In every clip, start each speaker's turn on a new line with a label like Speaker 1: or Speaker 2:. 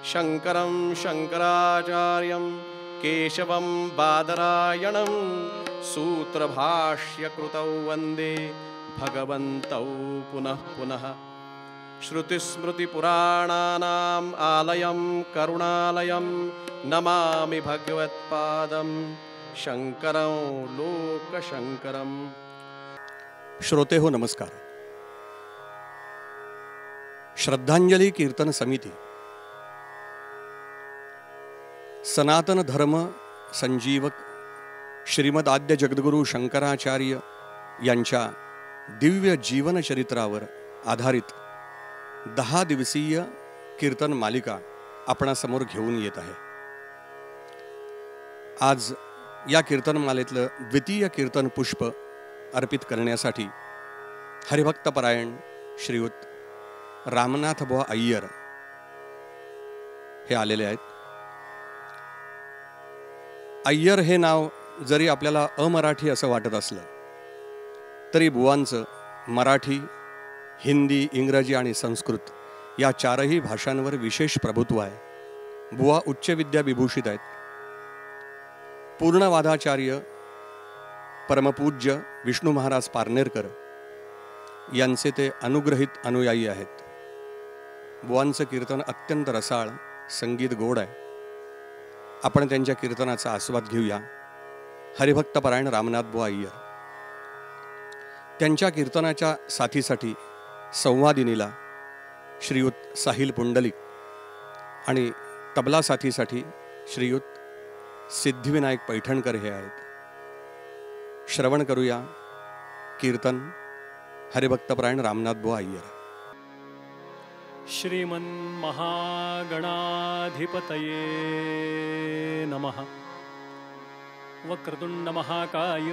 Speaker 1: शंकरं शंकराचार्यं केशवं बादरायणं सूत्रभाष्यकृतौ वन्दे भगवन्तौ पुनः पुनः। श्रुतिस्मृतिपुराणानाम् आलयं करुणालयं नमामि भगवत्पादं शंकरं लोकशंकरं।
Speaker 2: श्रोते हो नमस्कार। श्रद्धांजली कीर्तन समिती सनातन धर्म संजीवक श्रीमद आद्य जगद्गुरु शंकराचार्य यांच्या दिव्य जीवनचरित्रावर आधारित 10 दिवसीय कीर्तन मालिका आपणासमोर घेऊन येत आहे। आज या कीर्तन मालेतलं द्वितीय कीर्तन पुष्प अर्पित करण्यासाठी हरिभक्तपरायण श्रीयुत रामनाथ बुवा अय्यर हे आलेले आहेत। अय्यर हे नाव जरी आपल्याला अमराठी असं वाटत असलं तरी बुवांचं मराठी, हिंदी, इंग्रजी आणि संस्कृत या 4ही भाषांवर विशेष प्रभुत्व आहे। बुवा उच्च विद्या विभूषित आहेत। पूर्णवादाचार्य परमपूज्य विष्णू महाराज पारनेरकर यांचे ते अनुग्रहित अनुयायी आहेत। बुवांचं कीर्तन अत्यंत रसाळ, संगीत गोड आहे। आपण त्यांच्या कीर्तनाचा आस्वाद घेऊया। हरिभक्तपरायण रामनाथ बुवा अय्यर। त्यांच्या कीर्तनाच्या साथीसाठी संवादिनीला श्रीयुत साहिल पुंडलिक आणि तबला साथीसाठी श्रीयुत सिद्धिविनायक पैठणकर हे आहेत। श्रवण करूया कीर्तन हरिभक्तपरायण रामनाथ बुवा अय्यर।
Speaker 3: श्रीमन्महागणाधिपतये नमः। वक्रतुंड महाकाय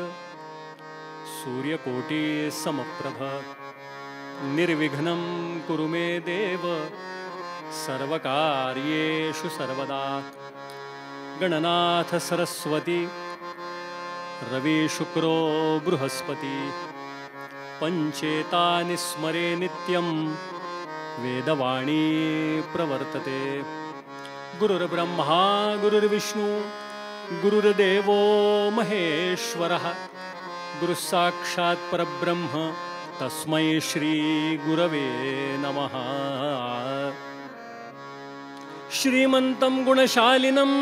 Speaker 3: सूर्यकोटि समप्रभ निर्विघ्नं कुरु मे देव सर्वकार्येषु सर्वदा। गणनाथ सरस्वती रवि शुक्रो बृहस्पति पंचेतानि स्मरे नित्यं वेदवाणी प्रवर्तते। गुरुर्ब्रह्मा गुरुर्विष्णु गुरुर्देवो महेश्वरः गुरुसाक्षात् परब्रह्म तस्मै श्री गुरवे नमः। श्रीमन्तं गुणशालिनं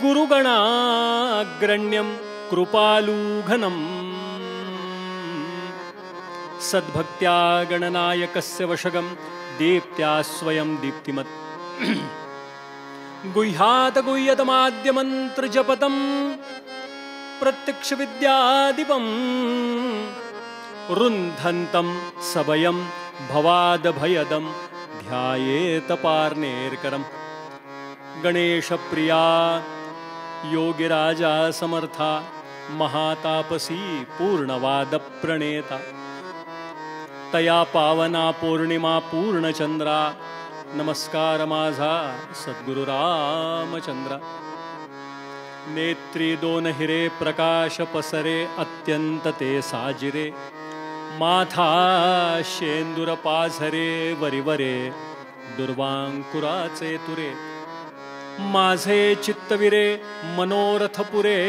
Speaker 3: गुरुगणाग्रण्यं कृपालुघनं सद्भक्त्या गणनायकस्य वशगं दीप्त्या स्वयं दीप्तिमत् गुह्यात गुह्यतमाद्यमन्त्रजपतं प्रत्यक्ष विद्यादीपं रुन्धन्तं सबयं भवादभयदं ध्यायेत पारनेरकरं। गणेशप्रिया योगिराजा समर्था महातापसी पूर्णवादप्रणेता तया पावना पौर्णिमा पूर्णचंद्रा नमस्कार माझा सद्गुरु रामचंद्रा। नेत्री 2 हिरे प्रकाश पसरे अत्यंत ते साजिरे माथा शेंदूर पाझरे वरिवरे दुर्वांकुराचे तुरे माझे चित्तविरे मनोरथ पुरे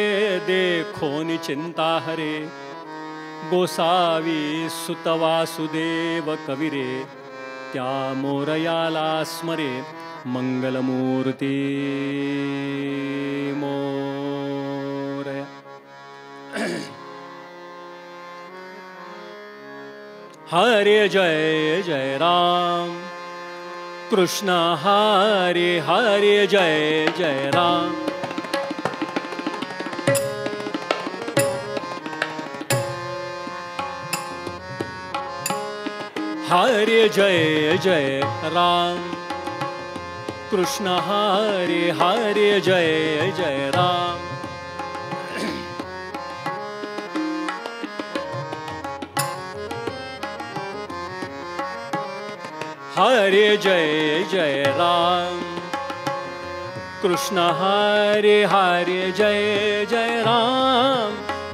Speaker 3: देखोनी चिंता हरे गोसावी सुत वासुदेव कविरे त्या मोरयाला स्मरे मंगलमूर्ती मोरया। हरे जय जय राम कृष्ण हरे हरे जय जय राम। हरे जय जय राम कृष्ण हरे हरे जय जय राम। हरे जय जय राम कृष्ण हरे हरे जय जय राम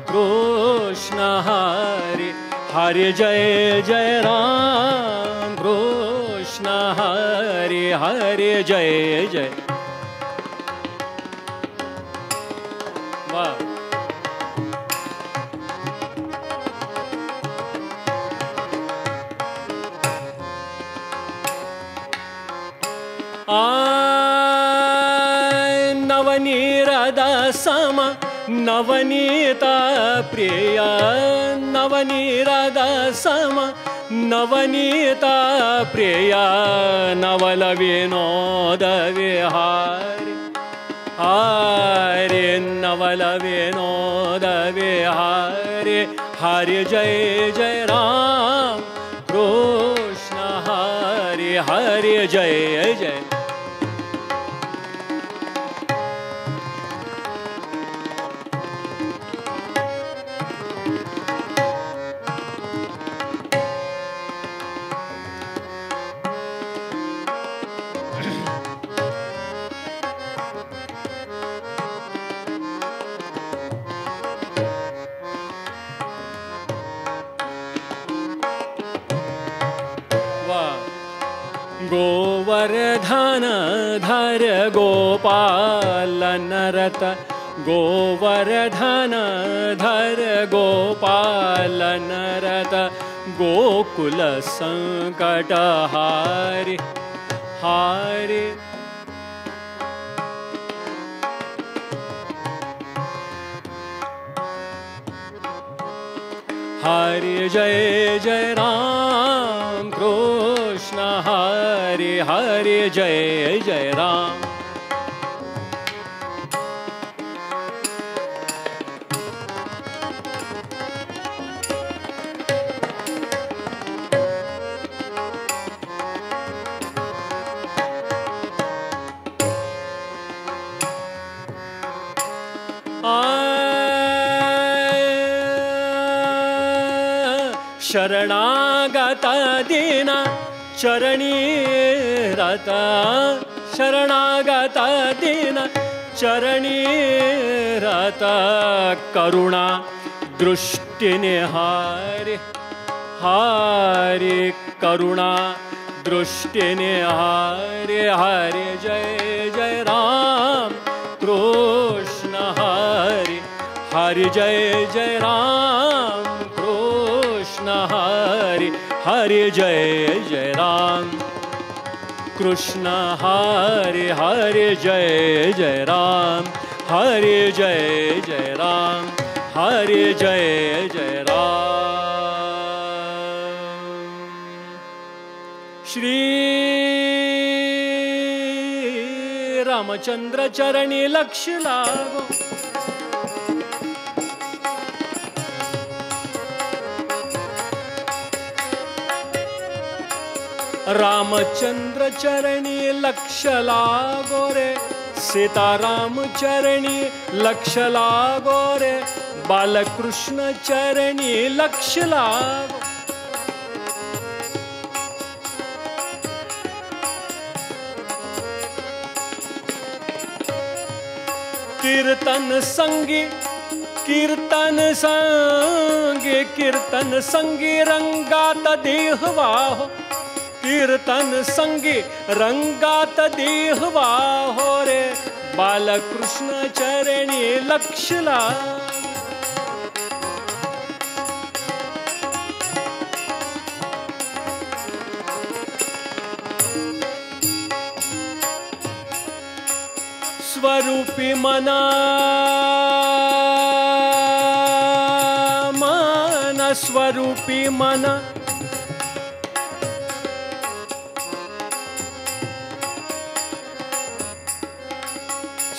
Speaker 3: कृष्ण हरे हरे जय जय राम। कृष्ण हरे हरे जय जय। वाह। नवनीरद सम नवनीत प्रिय नवनीरद सम नवनीत प्रिय नवल विनोद विहारी हरे नवल विनोद विहारी हरे जय जय राम कृष्ण हरे हरे जय जय। गोवर्धन धर गोपाल नरत गोवर्धन धर गोपाल नरत गोकुल संकट हारि हारि हरि जय जय राम कृष्ण हरि हरि जय जय राम। शरणागत दीन चरणी रत शरणागत दीन चरणी रत करुणा दृष्टि निहारी हारी करुणा दृष्टि निहारी हरि जय जय राम कृष्ण हरि हरि जय जय राम हरि हरि जय जय राम कृष्ण हरि हरि जय जय राम हरि जय जय राम हरि जय जय राम। श्री रामचंद्र चरणी लक्ष्य लागो रामचंद्र चरणी लक्ष्य लागो रे सीताराम चरणी लक्ष्य लागो रे बालकृष्ण चरणी लक्ष्य लागो। कीर्तन संगी कीर्तन संगी कीर्तन संगी रंगात देहवाहो कीर्तन संगी रंगात देहवाहो रे बालकृष्ण चरणी लक्ष्य लागो। स्वरूपी मना मन स्वरूपी मन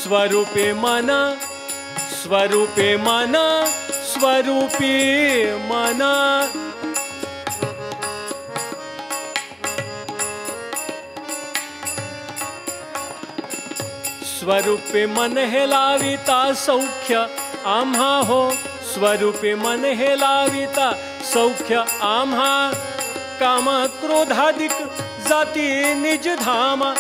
Speaker 3: स्वरूपे मन स्वरूपे मन स्वरूपी मन स्वरूपे मन हेलाविता सौख्य आम्हा हो स्वरूपे मन हेलाविता सौख्य आम्हा काम क्रोधादिक जाती निज धामा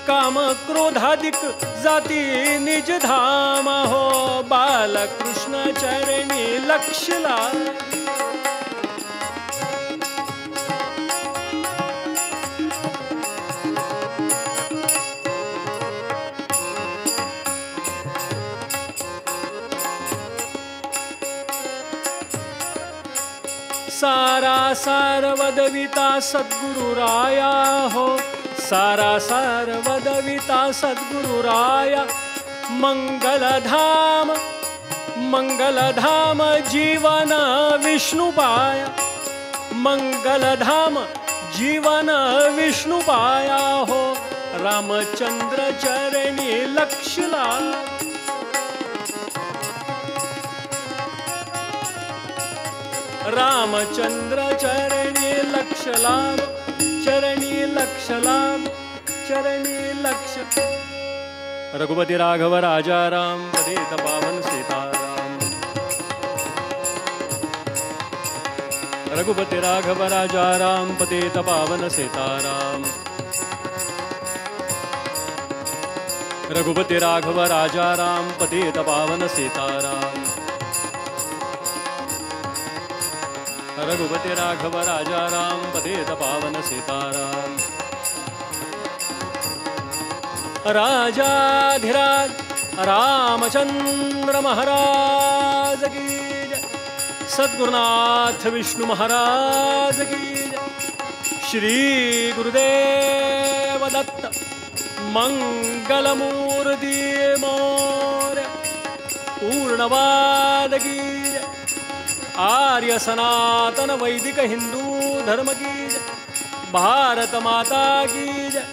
Speaker 3: काम क्रोधादिक जाती निज धाम हो बालकृष्ण चरणी लक्ष्य लागो। सारा सार वदविता सद्गुरुराया हो, सारा सार वदविता सद्गुरुराया. मंगलधाम मंगलधाम जीवन विष्णुपाया, मंगलधाम जीवन विष्णुपाया हो. रामचंद्र चरणी लक्षला, रामचंद्र चरणी लक्षला, चरणी लक्षला, चरणी लक्ष. रघुपति राघव राजा राम, पतित पावन सीताराम. रघुपति राघव राजा राम, पतित पावन सीताराम. रघुपति राघव राजा राम, पतित पावन सीताराम. रघुपति राघव राजा राम, पतित पावन सीताराम. राजाधिराज रामचंद्र महाराज की जय. सद्गुरुनाथ विष्णु महाराज की जय. श्री गुरुदेव दत्त मंगलमूर्ति मौर्य पूर्णवाद की जय. आर्य सनातन वैदिक हिंदू धर्म की जय. भारत माता की जय.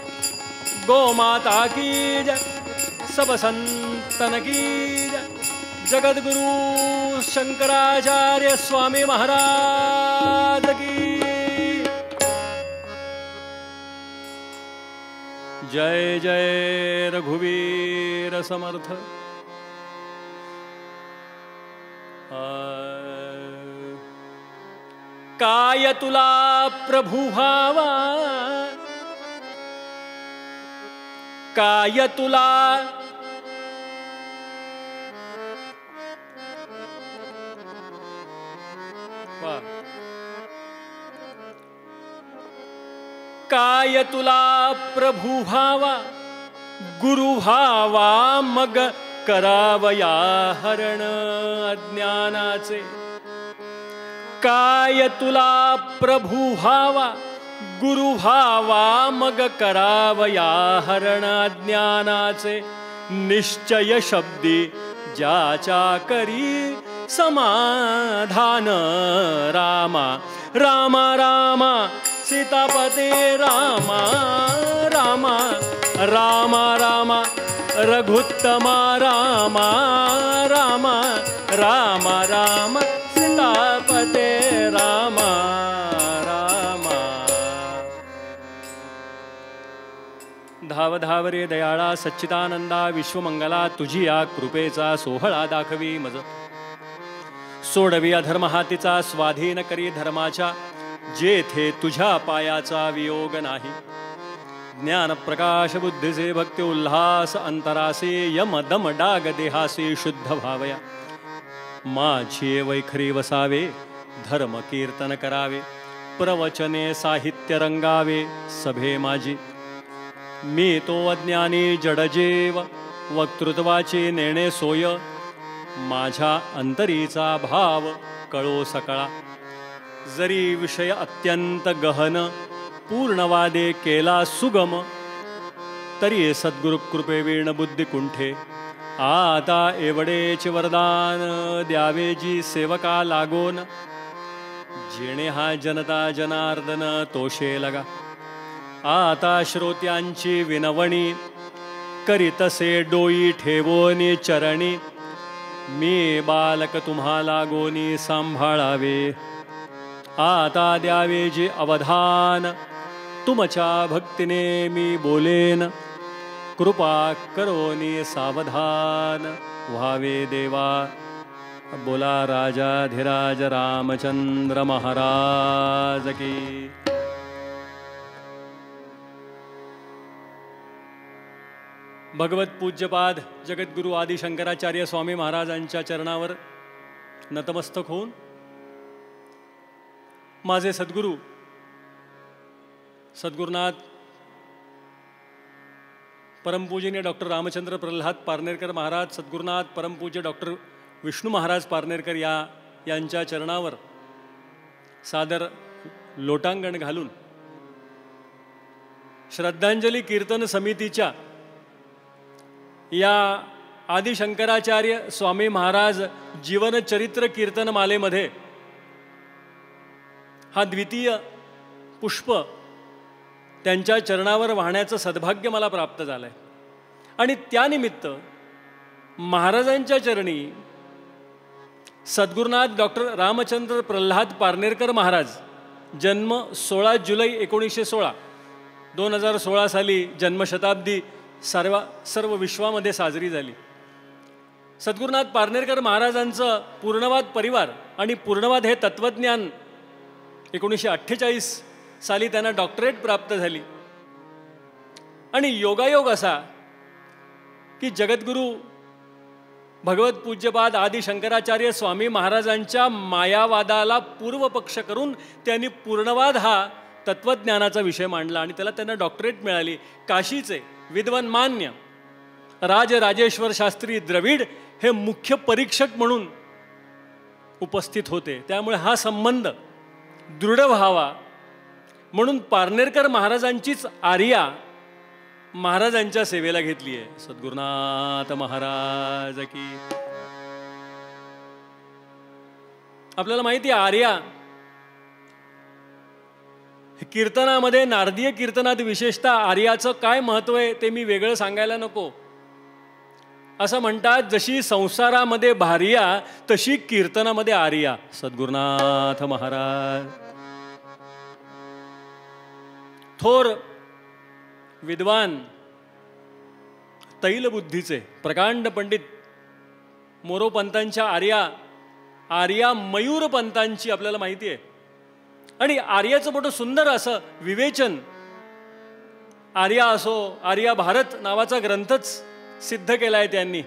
Speaker 3: गो माता की जय. सब संतन की जय. जगद्गुरु शंकराचार्य स्वामी महाराज की जय. जय रघुवीर समर्थ. काय तुला प्रभु भावा, काय तुला काय तुला प्रभु भावा, गुरु भावा मग करावया हरण अज्ञानाचे. काय तुला प्रभु भावा, गुरु भावा मग करावया हरण अज्ञानाचे. निश्चय शब्दी ज्याच्या करी समाधान. रामा रामा रामा सीतापते रामा, रामा रामा रामा रघुत्तमा रामा, रामा रामा रामा सीतापते रामा, रामा. धाव धाव रे दयाळा सच्चिदानंदा विश्वमंगला, तुझी या कृपेचा सोहळा दाखवी मज. सोडवी अधर्म हातीचा, स्वाधीन करी धर्माच्या. जेथे तुझ्या पायाचा वियोग नाही. ज्ञान प्रकाश बुद्धीचे भक्ती उल्हास अंतरासे. यम दम डाग देहासे शुद्ध भावया. माझी वैखरी वसावे, धर्म कीर्तन करावे. प्रवचने साहित्य रंगावे सभे माझी. मी तो अज्ञानी जडजेव, वक्तृत्वाचे नेणे सोय. माझ्या अंतरीचा भाव कळो सकळा. जरी विषय अत्यंत गहन, पूर्णवादे केला सुगम. तरी सद्गुरु कृपे वीण बुद्धी कुंठे. आता एवढेचे वरदान द्यावे जी सेवका लागोन. जेणे हा जनता जनार्दन तोषे लगा. आता श्रोत्यांची विनवणी, करीतसे डोई ठेवोनी चरणी. मी बालक तुम्हाला गोनी सांभाळावे. आता द्यावे जे अवधान, तुमच्या भक्तीने मी बोलेन. कृपा करोनी सावधान व्हावे देवा. बोला राजाधिराज रामचंद्र महाराज की. भगवत पूज्यपाद जगद्गुरु आदि शंकराचार्य स्वामी महाराजांच्या चरणावर नतमस्तक होऊन माझे सद्गुरू सद्गुरुनाथ परमपूजनीय डॉक्टर रामचंद्र प्रल्हाद पारनेरकर महाराज, सद्गुरुनाथ परमपूज्य डॉक्टर विष्णू महाराज पारनेरकर यांच्या चरणावर सादर लोटांगण घालून श्रद्धांजली कीर्तन समितीच्या या आदिशंकराचार्य स्वामी महाराज जीवनचरित्र कीर्तनमालेमध्ये हा द्वितीय पुष्प त्यांच्या चरणावर वाहण्याचं सद्भाग्य मला प्राप्त झालं आहे. आणि त्यानिमित्त महाराजांच्या चरणी सद्गुरुनाथ डॉक्टर रामचंद्र प्रल्हाद पारनेरकर महाराज, जन्म 16 जुलै 1916, 2016 साली जन्मशताब्दी सर्व विश्वामध्ये साजरी झाली. सद्गुरुनाथ पारनेरकर महाराजांचं पूर्णवाद परिवार आणि पूर्णवाद हे तत्त्वज्ञान 1948 साली त्यांना डॉक्टरेट प्राप्त झाली. आणि योगायोग असा की जगद्गुरू भगवत पूज्यपाद आदि शंकराचार्य स्वामी महाराजांच्या मायावादाला पूर्वपक्ष करून त्यांनी पूर्णवाद हा तत्त्वज्ञानाचा विषय मांडला आणि त्याला त्यांना डॉक्टरेट मिळाली. काशीचे विद्वानमान्य राजराजेश्वर शास्त्री द्रविड हे मुख्य परीक्षक म्हणून उपस्थित होते. त्यामुळे हा संबंध दृढ व्हावा म्हणून पारनेरकर महाराजांचीच आर्या महाराजांच्या सेवेला घेतली आहे. सद्गुरुनाथ महाराज की. आपल्याला माहिती आहे आर्या कीर्तनामध्ये, नारदीय कीर्तनात विशेषतः आर्याचं काय महत्व आहे ते मी वेगळं सांगायला नको. असं म्हणतात, जशी संसारामध्ये भार्या तशी कीर्तनामध्ये आर्या. सद्गुरुनाथ महाराज थोर विद्वान तैलबुद्धीचे प्रकांड पंडित मोरोपंतांच्या आर्या मयूरपंतांची आपल्याला माहिती आहे. आणि आर्याचं मोठं सुंदर असं विवेचन आर्या असो, आर्या भारत नावाचा ग्रंथच सिद्ध केलाय त्यांनी.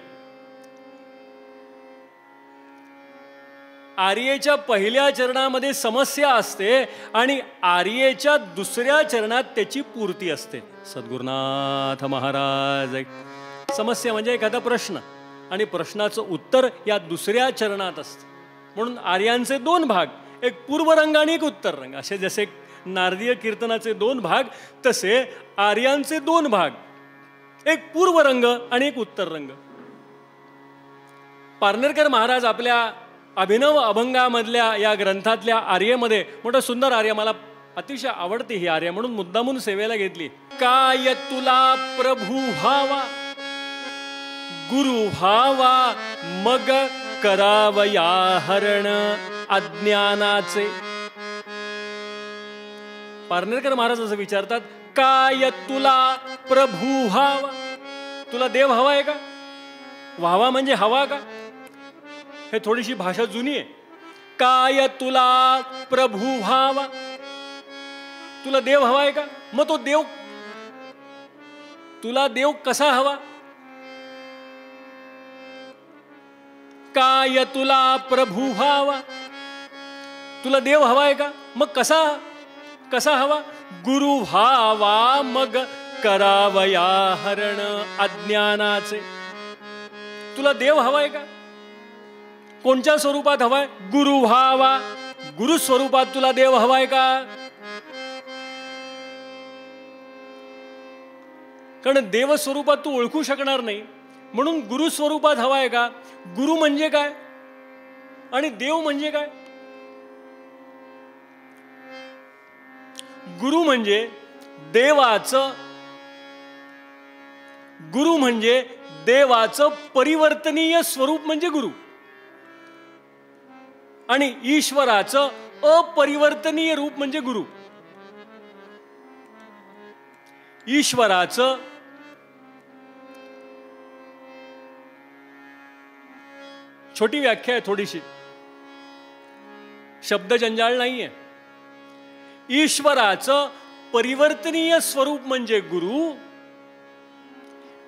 Speaker 3: आर्येच्या पहिल्या चरणामध्ये समस्या असते आणि आर्येच्या दुसऱ्या चरणात त्याची पूर्ती असते. सद्गुरुनाथ महाराज. समस्या म्हणजे एखादा प्रश्न आणि प्रश्नाचं उत्तर या दुसऱ्या चरणात असतं. म्हणून आर्यांचे दोन भाग, एक पूर्वरंग आणि एक उत्तर रंग. असे जसे नारदीय कीर्तनाचे दोन भाग तसे आर्यांचे दोन भाग, एक पूर्वरंग आणि एक उत्तर रंग. पारनेरकर महाराज आपल्या अभिनव अभंगामधल्या या ग्रंथातल्या आर्येमध्ये मोठं सुंदर आर्य, मला अतिशय आवडते ही आर्य म्हणून मुद्दामून सेवेला घेतली. काय तुला प्रभू व्हावा, गुरु व्हावा, मग करावया हरण अज्ञानाचे. पारनेरकर महाराज असं विचारतात, काय तुला प्रभू व्हावा, तुला देव हवा आहे का? व्हावा म्हणजे हवा का? हे थोडीशी भाषा जुनी आहे. काय तुला प्रभू व्हावा, तुला देव हवा आहे का? मग तो देव, तुला देव कसा हवा? काय तुला प्रभू व्हावा, तुला देव हवा आहे का? मग कसा हवा? गुरु व्हावा, मग करावया हरण अज्ञानाचे. तुला देव हवाय का? कोणत्या स्वरूपात हवाय? गुरु व्हावा. गुरु स्वरूपात तुला देव हवाय का? कारण देव स्वरूपात तू ओळखू शकणार नाही, म्हणून गुरु स्वरूपात हवाय का? गुरु म्हणजे काय आणि देव म्हणजे काय? गुरु म्हणजे देवाचं, गुरु म्हणजे देवाचं परिवर्तनीय स्वरूप म्हणजे गुरु, आणि ईश्वराचं अपरिवर्तनीय रूप म्हणजे गुरु. ईश्वराचं छोटी व्याख्या आहे थोडीशी, शब्दजंजाळ नाहीये. ईश्वराचं परिवर्तनीय स्वरूप म्हणजे गुरु,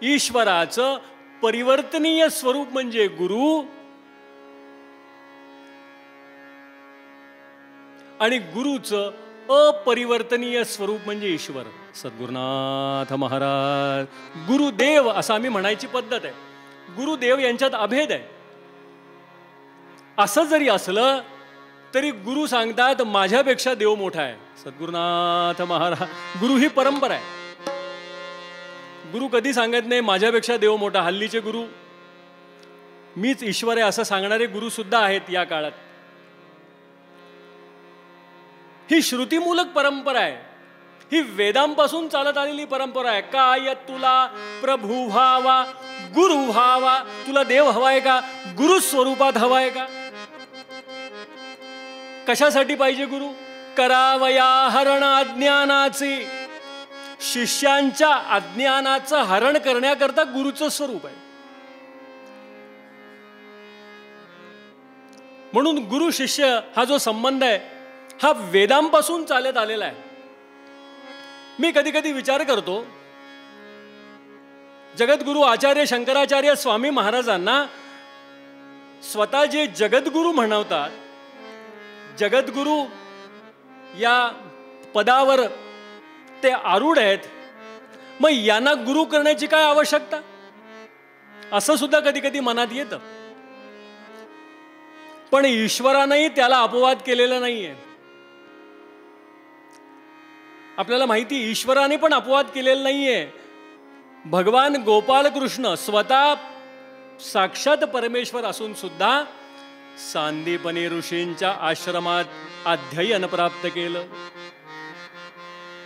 Speaker 3: ईश्वराचं परिवर्तनीय स्वरूप म्हणजे गुरु, आणि गुरुचं अपरिवर्तनीय स्वरूप म्हणजे ईश्वर. सद्गुरुनाथ महाराज. गुरुदेव असं आम्ही म्हणायची पद्धत आहे. गुरुदेव यांच्यात अभेद आहे. असं जरी असलं तरी गुरु सांगतात माझ्यापेक्षा देव मोठा आहे. सद्गुरुनाथ महाराज, गुरु ही परंपरा आहे. गुरु कधी सांगत नाही माझ्यापेक्षा देव मोठा. हल्लीचे गुरु मीच ईश्वर आहे असं सांगणारे गुरु सुद्धा आहेत या काळात. ही श्रुतीमूलक परंपरा आहे, ही वेदांपासून चालत आलेली परंपरा आहे. काय तुला प्रभू व्हावा, गुरु व्हावा, तुला देव हवाय का, गुरु स्वरूपात हवाय का? कशासाठी पाहिजे गुरु? करावया हरण अज्ञानाचे. शिष्यांच्या अज्ञानाचं हरण करण्याकरता गुरुचं स्वरूप आहे. म्हणून गुरु शिष्य हा जो संबंध आहे हा वेदांपासून चालत आलेला आहे. मी कधी कधी विचार करतो, जगद्गुरु आचार्य शंकराचार्य स्वामी महाराजांना स्वतः जे जगद्गुरु म्हणवतात, जगद्गुरु या पदावर ते आरूढ आहेत, मग यांना गुरु करण्याची काय आवश्यकता, असं सुद्धा कधी कधी मनात येतं. पण ईश्वरानंही त्याला अपवाद केलेला नाहीये. आपल्याला माहिती, ईश्वराने पण अपवाद केलेला नाहीये. भगवान गोपाल कृष्ण स्वतः साक्षात परमेश्वर असून सुद्धा सांदीपनी ऋषींच्या आश्रमात अध्ययन प्राप्त केलं.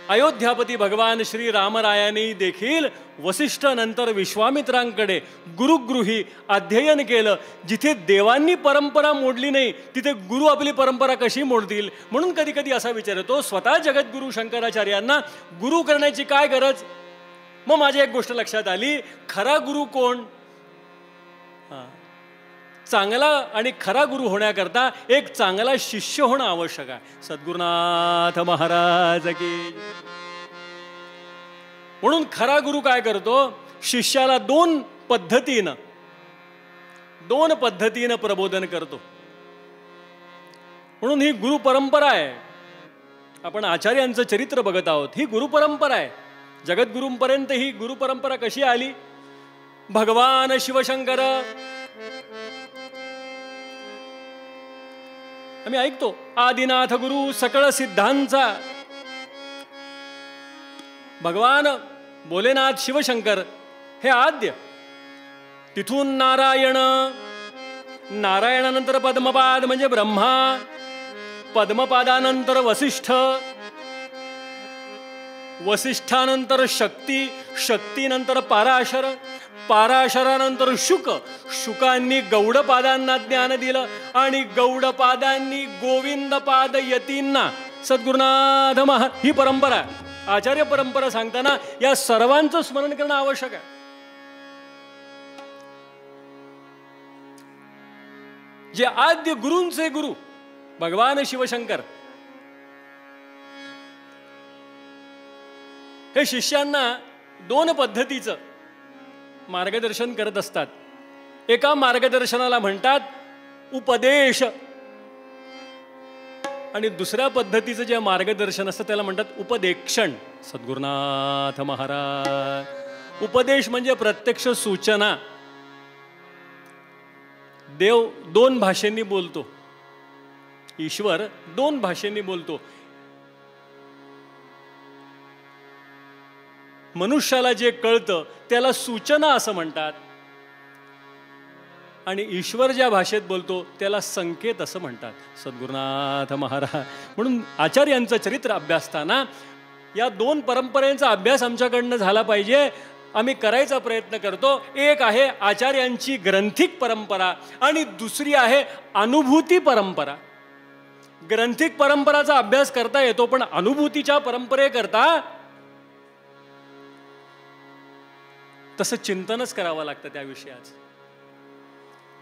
Speaker 3: अयोध्यापती भगवान श्री रामरायांनी देखील वसिष्ठ नंतर विश्वामित्रांकडे गुरुगृही अध्ययन केलं. जिथे देवांनी परंपरा मोडली नाही तिथे गुरु आपली परंपरा कशी मोडतील? म्हणून कधी कधी असा विचार येतो, स्वतः जगद्गुरु शंकराचार्यांना गुरु करण्याची काय गरज? मग माझी एक गोष्ट लक्षात आली, खरा गुरु कोण? चांगला आणि खरा गुरु होण्याकरता एक चांगला शिष्य होणं आवश्यक आहे. सद्गुरुनाथ महाराज की. म्हणून खरा गुरु काय करतो? शिष्याला दोन पद्धतीनं प्रबोधन करतो. म्हणून ही गुरु परंपरा आहे. आपण आचार्यांचं चरित्र बघत आहोत. ही गुरु परंपरा आहे. जगद्गुरूंपर्यंत ही गुरु परंपरा कशी आली? भगवान शिवशंकर, आम्ही ऐकतो, आदिनाथ गुरु सकळ सिद्धांचा. भगवान भोलेनाथ शिवशंकर हे आद्य. तिथून नारायण, नारायणानंतर पद्मपाद म्हणजे ब्रह्मा, पद्मपादानंतर वसिष्ठ, वसिष्ठानंतर शक्ती, शक्तीनंतर पाराशर, पाराशरानंतर शुक, शुकांनी गौडपादांना ज्ञान दिलं आणि गौडपादांनी गोविंदपाद यतींना. सद्गुरुनाथ ही परंपरा, आचार्य परंपरा सांगताना या सर्वांचं स्मरण करणं आवश्यक आहे. जे आद्य गुरूंचे गुरु भगवान शिवशंकर हे शिष्यांना दोन पद्धतीचं मार्गदर्शन करत असतात. एका मार्गदर्शनाला म्हणतात उपदेश आणि दुसऱ्या पद्धतीचं जे मार्गदर्शन असतं त्याला म्हणतात उपदेक्षण. सद्गुरुनाथ महाराज. उपदेश म्हणजे प्रत्यक्ष सूचना. देव दोन भाषेंनी बोलतो, ईश्वर दोन भाषेंनी बोलतो. मनुष्याला जे कळतं त्याला सूचना असं म्हणतात आणि ईश्वर ज्या भाषेत बोलतो त्याला संकेत असं म्हणतात. सद्गुरुनाथ महाराज. म्हणून आचार्यांचं चरित्र अभ्यासताना या दोन परंपरेचा अभ्यास आमच्याकडनं झाला पाहिजे. आम्ही करायचा प्रयत्न करतो. एक आहे आचार्यांची ग्रंथिक परंपरा आणि दुसरी आहे अनुभूती परंपरा. ग्रंथिक परंपराचा अभ्यास करता येतो पण अनुभूतीच्या परंपरेकरता तसं चिंतनच करावं लागतं त्या विषयाचं.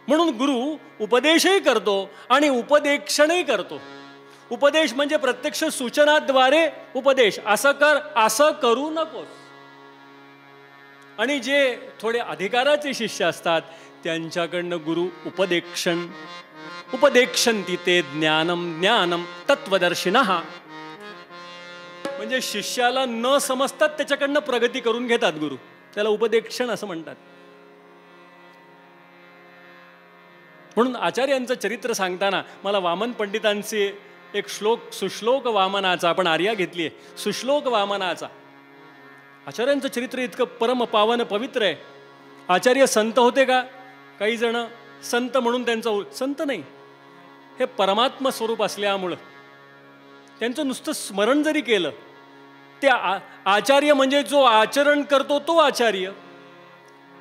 Speaker 3: म्हणून गुरु उपदेशही करतो आणि उपदेक्षणही करतो. उपदेश म्हणजे प्रत्यक्ष सूचनाद्वारे उपदेश, असं कर, असं करू नकोस. आणि जे थोडे अधिकाराचे शिष्य असतात त्यांच्याकडनं गुरु उपदेक्षण, उपदेक्षन्ति ते ज्ञानम ज्ञानम तत्वदर्शिनः. म्हणजे शिष्याला न समजतात त्याच्याकडनं प्रगती करून घेतात गुरु, त्याला उपदेक्षण असं म्हणतात. म्हणून आचार्यांचं चरित्र सांगताना मला वामन पंडितांचे एक श्लोक, सुश्लोक वामनाचा, आपण आर्या घेतली आहे, सुश्लोक वामनाचा. आचार्यांचं चरित्र इतकं परम पावन पवित्र आहे. आचार्य संत होते का? काही जण संत म्हणून त्यांचं, संत नाही, हे परमात्मा स्वरूप असल्यामुळं त्यांचं नुसतं स्मरण जरी केलं, ते आचार्य म्हणजे जो आचरण करतो तो आचार्य.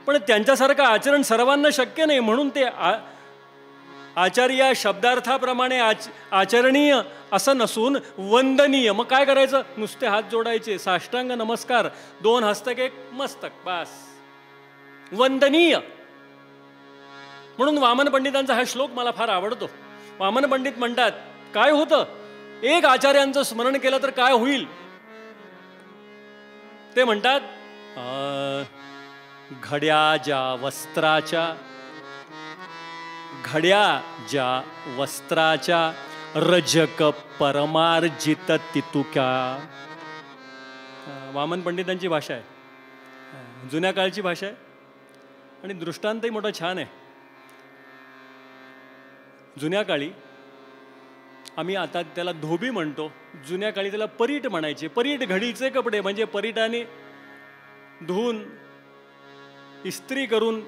Speaker 3: पण त्यांच्यासारखं आचरण सर्वांना शक्य नाही, म्हणून ते आचार्य शब्दार्थाप्रमाणे आचरणीय असं नसून वंदनीय. मग काय करायचं? नुसते हात जोडायचे, साष्टांग नमस्कार, 2 हस्तक 1 मस्तक, बास, वंदनीय. म्हणून वामन पंडितांचा हा श्लोक मला फार आवडतो. वामन पंडित म्हणतात, काय होतं, एक आचार्यांचं स्मरण केलं तर काय होईल? ते म्हणतात, घड्या ज्या वस्त्राच्या रजक परमार्जित तितुक्या. वामन पंडितांची भाषा आहे, जुन्या काळची भाषा आहे आणि दृष्टांतही मोठा छान आहे. जुन्या काळी आम्ही आता त्याला धोबी म्हणतो, जुन्या काळी त्याला परीट म्हणायचे. परीट घडीचे कपडे, म्हणजे परीटाने धुवून इस्त्री करून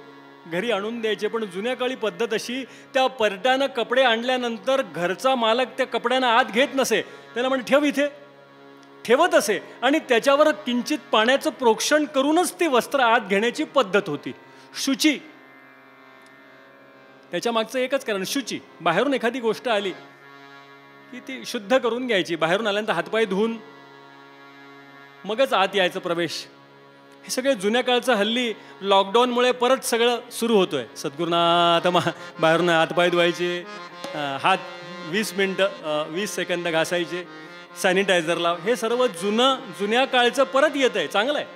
Speaker 3: घरी आणून द्यायचे. पण जुन्या काळी पद्धत अशी, त्या परीटानं कपडे आणल्यानंतर घरचा मालक त्या कपड्यांना आत घेत नसे, त्याला म्हणजे ठेव इथे, ठेवत असे आणि त्याच्यावर किंचित पाण्याचं प्रोक्षण करूनच ते वस्त्र आत घेण्याची पद्धत होती. शुची, त्याच्या मागचं एकच कारण, शुची. बाहेरून एखादी गोष्ट आली की ती शुद्ध करून घ्यायची, बाहेरून आल्यानंतर हातपाय धुवून मगच आत यायचं प्रवेश. हे सगळे जुन्या काळचं हल्ली लॉकडाऊनमुळे परत सगळं सुरू होतोय. सद्गुरुनाथ बाहेरून हातपाय धुवायचे, हात 20 मिनिटं 20 सेकंद घासायचे, सॅनिटायझर लाव, हे सर्व जुन्या काळचं परत येत आहे. चांगलं आहे.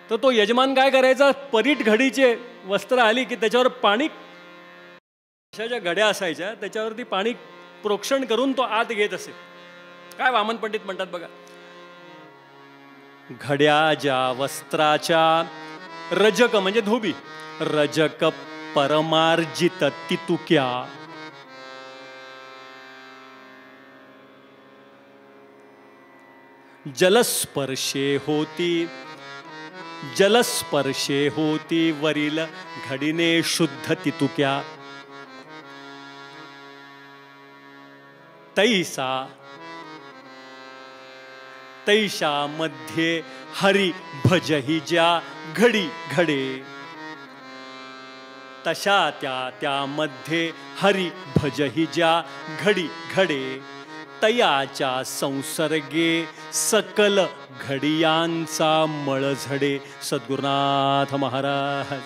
Speaker 3: तर तो यजमान काय करायचा, परीट घडीचे वस्त्र आली की त्याच्यावर पाणी, अशा ज्या घड्या असायच्या त्याच्यावरती पाणी प्रोक्षण करून तो आत घेत असे. काय वामन पंडित म्हणतात बघा, घड्या ज्या वस्त्राच्या रजक म्हणजे धोबी, रजक परमार्जित तितुक्या. जलस्पर्शे होती वरील घडीने शुद्ध तितुक्या. तैशा मध्ये हरी भजही ज्या घडी घडे. तशा त्यामध्ये हरी भजही ज्या घडी घडे. तयाच्या संसर्गे सकल घडियांचा मळ झडे. सद्गुरुनाथ महाराज.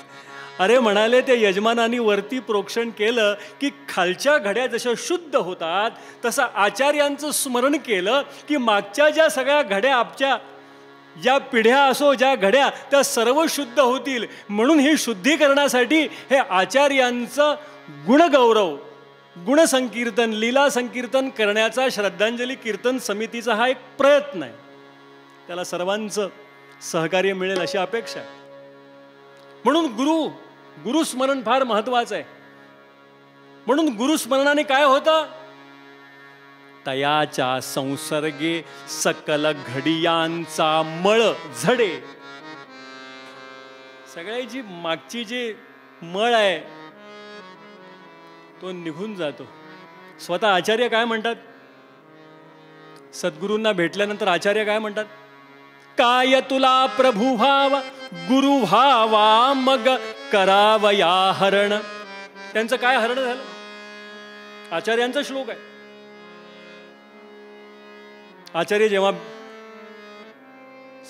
Speaker 3: अरे म्हणाले, त्या यजमानांनी वरती प्रोक्षण केलं की खालच्या घड्या जशा शुद्ध होतात, तसं आचार्यांचं स्मरण केलं की मागच्या ज्या सगळ्या घड्या, आपल्या ज्या पिढ्या असो, ज्या घड्या, त्या सर्व शुद्ध होतील. म्हणून ही शुद्धीकरणासाठी हे आचार्यांचं गुणगौरव, गुणसंकीर्तन, लीला संकीर्तन करण्याचा श्रद्धांजली कीर्तन समितीचा हा एक प्रयत्न आहे. त्याला सर्वांचं सहकार्य मिळेल अशी अपेक्षा आहे. म्हणून गुरुस्मरण फार महत्वाचं आहे. म्हणून गुरुस्मरणाने काय होतं, तयाच्या संसर्गे सकल घडियांचा मळ झडे. सगळ्याची मागची जी मळ आहे तो निघून जातो. स्वतः आचार्य काय म्हणतात, सद्गुरूंना भेटल्यानंतर आचार्य काय म्हणतात, काय तुला प्रभू व्हावा गुरु व्हावा मग करावया हरण. त्यांचं काय हरण झालं? आचार्यांचा श्लोक आहे. आचार्य जेव्हा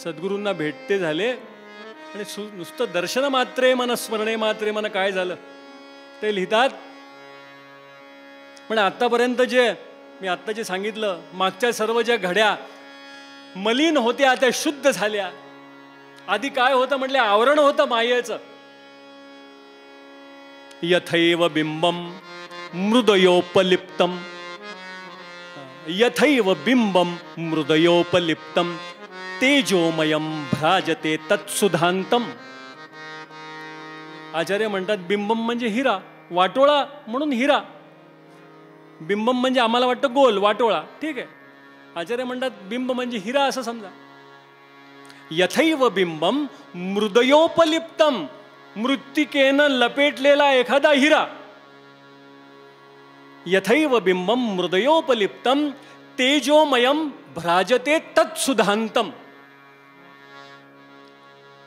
Speaker 3: सद्गुरूंना भेटते झाले आणि नुसतं दर्शन मात्रे मन स्मरणे मात्रे मन काय झालं ते लिहितात. पण आतापर्यंत मी आत्ता जे सांगितलं, मागच्या सर्व ज्या घड्या मलिन होत्या त्या शुद्ध झाल्या. आधी काय होतं म्हटलं, आवरण होतं मायेचं. यथैव बिंबम मृदयोपलिप्तम, यथैव बिंबम मृदयोपलिप्तम तेजोमयम भ्राजते तत्सुधांतम. आचार्य म्हणतात बिंबम म्हणजे हिरा, वाटोळा म्हणून हिरा. बिंबम म्हणजे आम्हाला वाटतं गोल, वाटोळा, ठीक आहे. आचार्य म्हणतात बिंब म्हणजे हिरा असं समजा. यथैव बिंबम मृदयोपलिप्तम, मृत्तिकेनं लपेटलेला एखादा हिरा. यथैव बिंबम मृदयोपलिप्तम तेजोमयम भ्राजते तत्सुधांतम.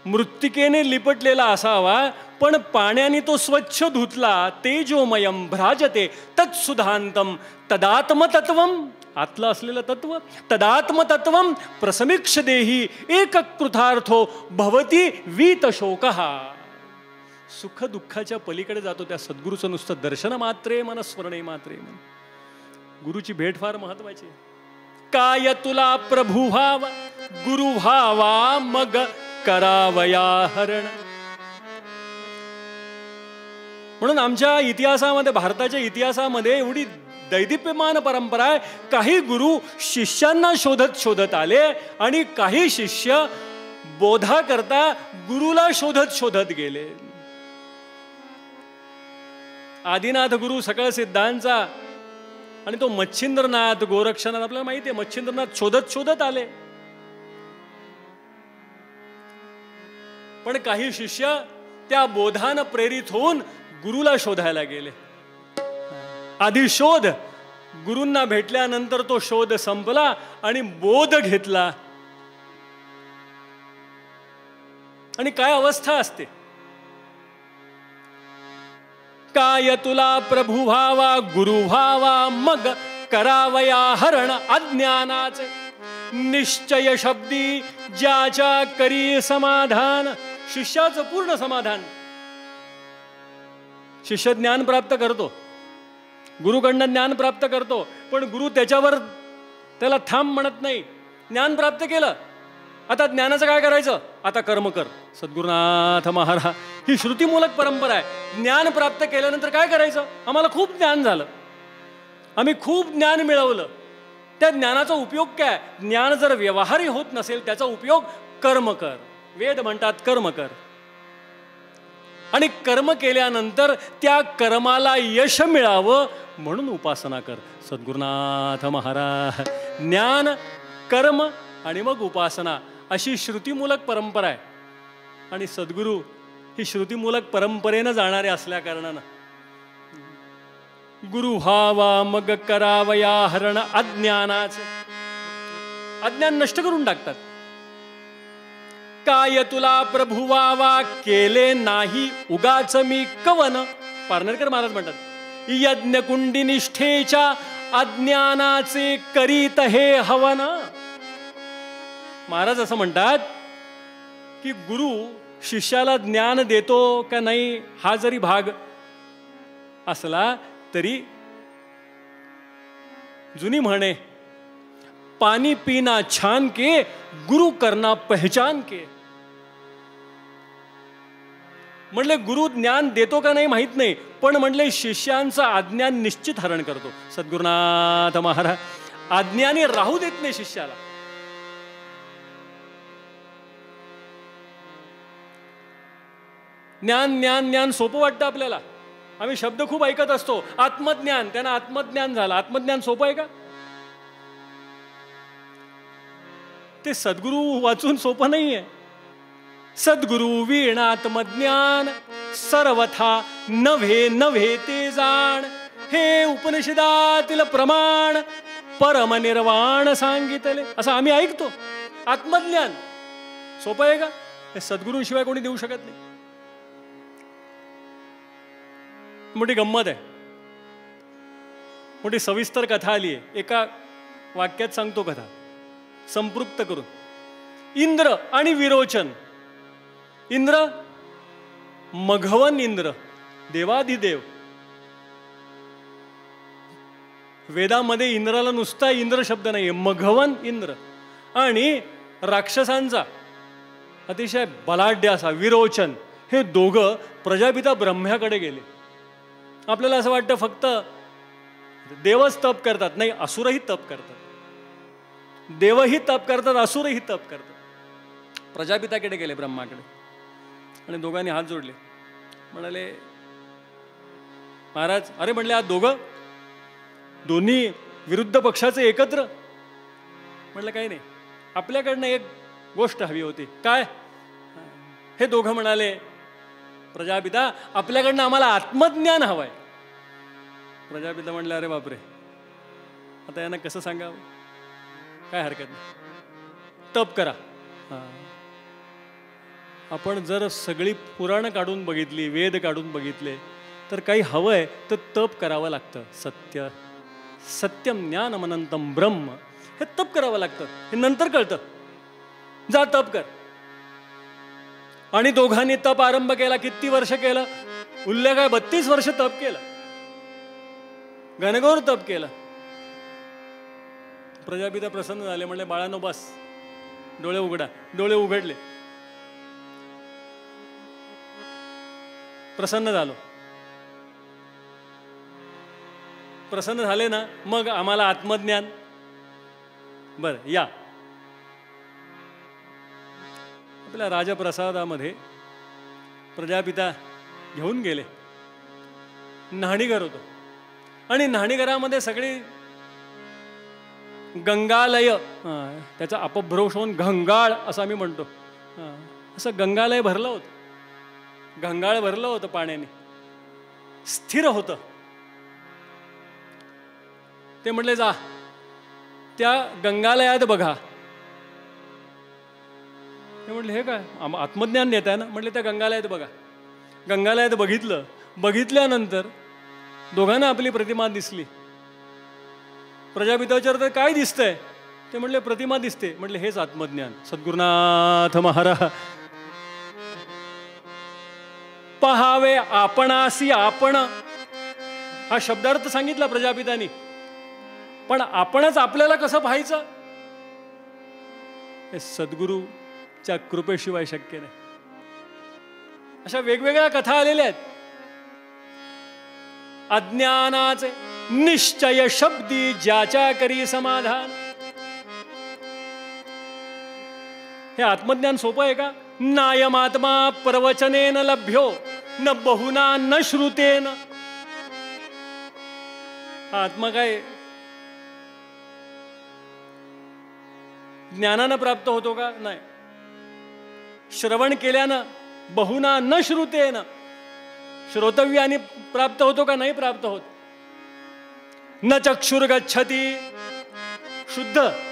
Speaker 3: मृत्तिकेने लिपटलेला असावा, पण पाण्याने तो स्वच्छ धुतला. तेजोमयम भ्राजते तत्सुधांतम तदात्मतत्वम, आतलं असलेलं तत्व. तदात्मतत्वम प्रसमीक्ष देही एककृतार्थो भवती वीतशोकः. सुख दुःखाच्या पलीकडे जातो त्या सद्गुरूचं नुसतं दर्शन मात्रे मन, स्मरणे मात्रे मन. गुरुची भेट फार महत्वाची. काय तुला प्रभू व्हावा, गुरु व्हावा मग करावया हरण. म्हणून आमच्या इतिहासामध्ये, भारताच्या इतिहासामध्ये एवढी दैदिप्यमान परंपरा आहे. काही गुरु शिष्यांना शोधत शोधत आले आणि काही शिष्य बोधा करता गुरुला शोधत शोधत गेले. आदिनाथ गुरु सकळ सिद्धांचा आणि तो मच्छिंद्रनाथ, गोरक्षनाथ, आपल्याला माहिती आहे मच्छिंद्रनाथ शोधत शोधत आले. पण काही शिष्य त्या बोधानं प्रेरित होऊन गुरुला शोधायला गेले. आधी शोध, गुरूंना भेटल्यानंतर तो शोध संपला आणि बोध घेतला. आणि काय अवस्था असते. काय तुला प्रभू व्हावा, गुरु व्हावा मग करावया हरण अज्ञानाचे. निश्चय शब्दी ज्याच्या करी समाधान. शिष्याचं पूर्ण समाधान. शिष्य ज्ञान प्राप्त करतो, गुरुकडनं ज्ञान प्राप्त करतो, पण गुरु त्याच्यावर त्याला थांब म्हणत नाही. ज्ञान प्राप्त केलं, आता ज्ञानाचं काय करायचं, आता कर्म कर. सद्गुरुनाथ महाराज, ही श्रुतीमूलक परंपरा आहे. ज्ञान प्राप्त केल्यानंतर काय करायचं, आम्हाला खूप ज्ञान झालं, आम्ही खूप ज्ञान मिळवलं, त्या ज्ञानाचा उपयोग काय. ज्ञान जर व्यवहारी होत नसेल त्याचा उपयोग कर्म कर. वेद म्हणतात कर्म कर. आणि कर्म केल्यानंतर त्या कर्माला यश मिळावं म्हणून उपासना कर. सद्गुरुनाथ महाराज, ज्ञान, कर्म आणि मग उपासना अशी श्रुतीमूलक परंपरा आहे. आणि सद्गुरू ही श्रुतीमूलक परंपरेनं जाणारे असल्या कारणानं गुरु व्हावा मग करावया हरण अज्ञानाचे. अज्ञान नष्ट करून टाकतात. काय तुला प्रभू व्हावा केले नाही उगाच मी कवन. पारनेरकर महाराज म्हणतात यज्ञ कुंडी निष्ठेच्या अज्ञानाचे करीत हे हवन. महाराज असं म्हणतात की गुरु शिष्याला ज्ञान देतो का नाही हा जरी भाग असला तरी जुनी म्हणे पानी पीना छान के गुरु करना पहचान के. म्हणले गुरु ज्ञान देतो का नाही माहित नाही, पण म्हणले शिष्यांचं अज्ञान निश्चित हरण करतो. सद्गुरुनाथ महाराज अज्ञानी राहू देत नाही शिष्याला. ज्ञान ज्ञान ज्ञान सोपं वाटतं आपल्याला. आम्ही शब्द खूप ऐकत असतो. आत्मज्ञान, त्यांना आत्मज्ञान झालं. आत्मज्ञान सोपं आहे का. ते सद्गुरु वाचून सोपं नाहीये. सद्गुरु वीण आत्मज्ञान सर्वथा नव्हे नव्हे ते जाण. हे उपनिषदातील प्रमाण परमनिर्वाण सांगितले असं आम्ही ऐकतो. आत्मज्ञान सोपं आहे का. हे सद्गुरूंशिवाय कोणी देऊ शकत नाही. मोठी गंमत आहे, मोठी सविस्तर कथा आली आहे. एका वाक्यात सांगतो कथा संपृक्त करून. इंद्र आणि विरोचन. इंद्र मघवन इंद्र, देवाधिदेव. वेदामध्ये इंद्राला नुसता इंद्र शब्द नाही, मघवन इंद्र. आणि राक्षसांचा अतिशय बलाढ्य असा विरोचन. हे दोघं प्रजापिता ब्रह्म्याकडे गेले. आपल्याला असं वाटतं फक्त देवच तप करतात, नाही, असुरही तप करतात. देवही तप करतात, असुरही तप करतात. प्रजापिताकडे गेले, ब्रह्माकडे, आणि दोघांनी हात जोडले. म्हणाले महाराज, अरे म्हणले आज दोन्ही विरुद्ध पक्षाचे एकत्र. म्हटलं काही नाही, आपल्याकडनं एक गोष्ट हवी होती. काय? हे दोघं म्हणाले, प्रजापिता आपल्याकडनं आम्हाला आत्मज्ञान हवंय. प्रजापिता म्हणले, अरे बापरे, आता यांना कसं सांगावं? काय हरकत नाही, तप करा. आपण जर सगळी पुराणं काढून बघितली, वेद काढून बघितले, तर काही हवंय तर तप करावं लागतं. सत्यम ज्ञानमनंतम ब्रह्म, हे तप करावं लागतं. हे नंतर कळतं. जा तप कर. आणि दोघांनी तप आरंभ केला. किती वर्ष केलं? उल्लेख आहे 32 वर्ष तप केलं, घनघोर तप केलं. प्रजापिता प्रसन्न झाले. म्हणले, बाळांनो बस, डोळे उघडा. डोळे उघडले. प्रसन्न झालो. प्रसन्न झाले ना, मग आम्हाला आत्मज्ञान. बरं, या आपल्या राजप्रसादामध्ये प्रजापिता घेऊन गेले. न्हाणीघर होतं आणि न्हाणीघरामध्ये सगळी गंगालय, त्याचा अपभ्रंश होऊन घंगाळ असं आम्ही म्हणतो, असं गंगालय भरलं होतं. घंगाळ भरलं होतं पाण्याने, स्थिर होतं. ते म्हटले, जा त्या गंगालयात बघा. ते म्हटले, हे काय आत्मज्ञान देत आहे ना? म्हटले, त्या गंगालयात बघा. गंगालयात बघितलं. बघितल्यानंतर दोघांना आपली प्रतिमा दिसली. प्रजापिता विचारतात, काय दिसतंय? ते म्हटले, प्रतिमा दिसते. म्हटले, हेच आत्मज्ञान. सद्गुरुनाथ महाराज. पहावे आपणासी आपण, हा शब्दार्थ सांगितला प्रजापितानी. पण आपणच आपल्याला कसं पाहायचं? हे सद्गुरूच्या कृपेशिवाय शक्य नाही. अशा वेगवेगळ्या कथा आलेल्या आहेत. अज्ञानाचे निश्चय शब्दी ज्याच्या करी समाधान. हे आत्मज्ञान सोपं आहे का? नायमात्मा प्रवचनेन लभ्यो न बहुना न श्रुतेन. हा आत्मा काय ज्ञानानं प्राप्त होतो का? नाही. श्रवण केल्यानं, बहुना न श्रुतेन, श्रोतव्याने प्राप्त होतो का? नाही प्राप्त होत. न चक्षुर्गच्छति,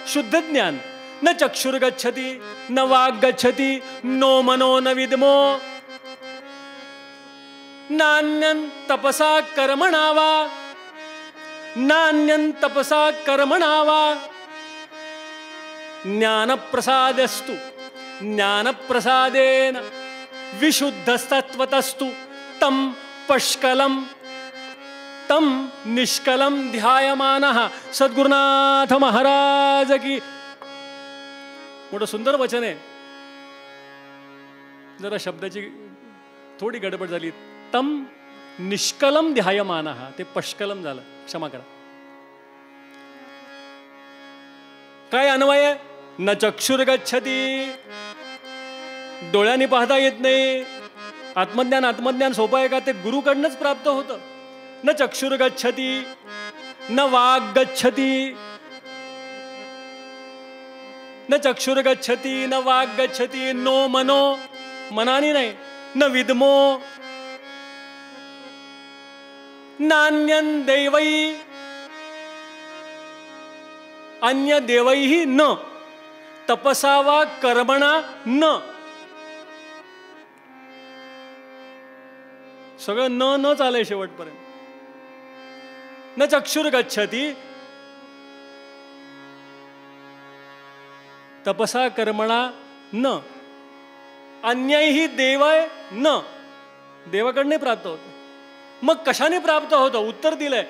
Speaker 3: शुद्ध ज्ञान. न चक्षुर्गच्छति न वाग् गच्छति नो मनो न विद्मो नान्यं तपसा कर्मणा वा, नान्यं तपसा कर्मणा वा ज्ञानप्रसादस्तु ज्ञानप्रसादेन विशुद्धस्तत्वतस्तु तं पष्कलं तं निष्कलं ध्यायमानः. सद्गुरुनाथ महाराज की. मोठं सुंदर वचन आहे. जरा शब्दाची थोडी गडबड झाली. तं निष्कलम ध्यायमानः, ते पष्कलम झालं, क्षमा करा. काय अन्वय आहे? न चक्षुर्गच्छति, डोळ्यांनी पाहता येत नाही. आत्मज्ञान सोपं आहे का? ते गुरुकडनंच प्राप्त होतं. न चक्षुर्गच्छति न वाग् गच्छति, न चक्षुर्गच्छति न वाग् गच्छति नो मनो, मनानी नाही. न विद्मो नान्यं दैवै, अन्य देवैहि न तपसा वा कर्मणा न. सगळं न चालय शेवटपर्यंत. न चक्षुर्गच्छति तपसा कर्मणा न, अन्यैहि देवय न, देवाकडने प्राप्त होतं. मग कशाने प्राप्त होतं? उत्तर दिलंय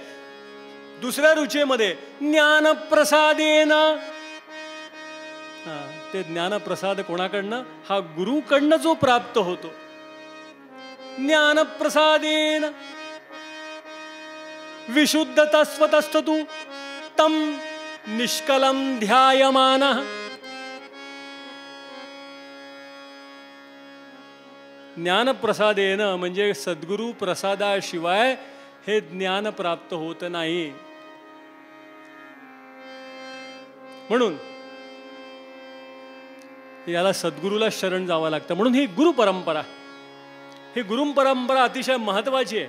Speaker 3: दुसऱ्या रुचेमध्ये, ज्ञानप्रसादेन. ते ज्ञानप्रसाद कोणाकडनं? हा गुरुकडनं जो प्राप्त होतो. ज्ञानप्रसादेन विशुद्धतस्वतस्तु तं निष्कलं ध्यायमानः. ज्ञानप्रसादेन म्हणजे सद्गुरू प्रसादाशिवाय हे ज्ञान प्राप्त होत नाही. म्हणून याला सद्गुरूला शरण जावं लागतं. म्हणून ही गुरु परंपरा, ही गुरु परंपरा अतिशय महत्वाची आहे.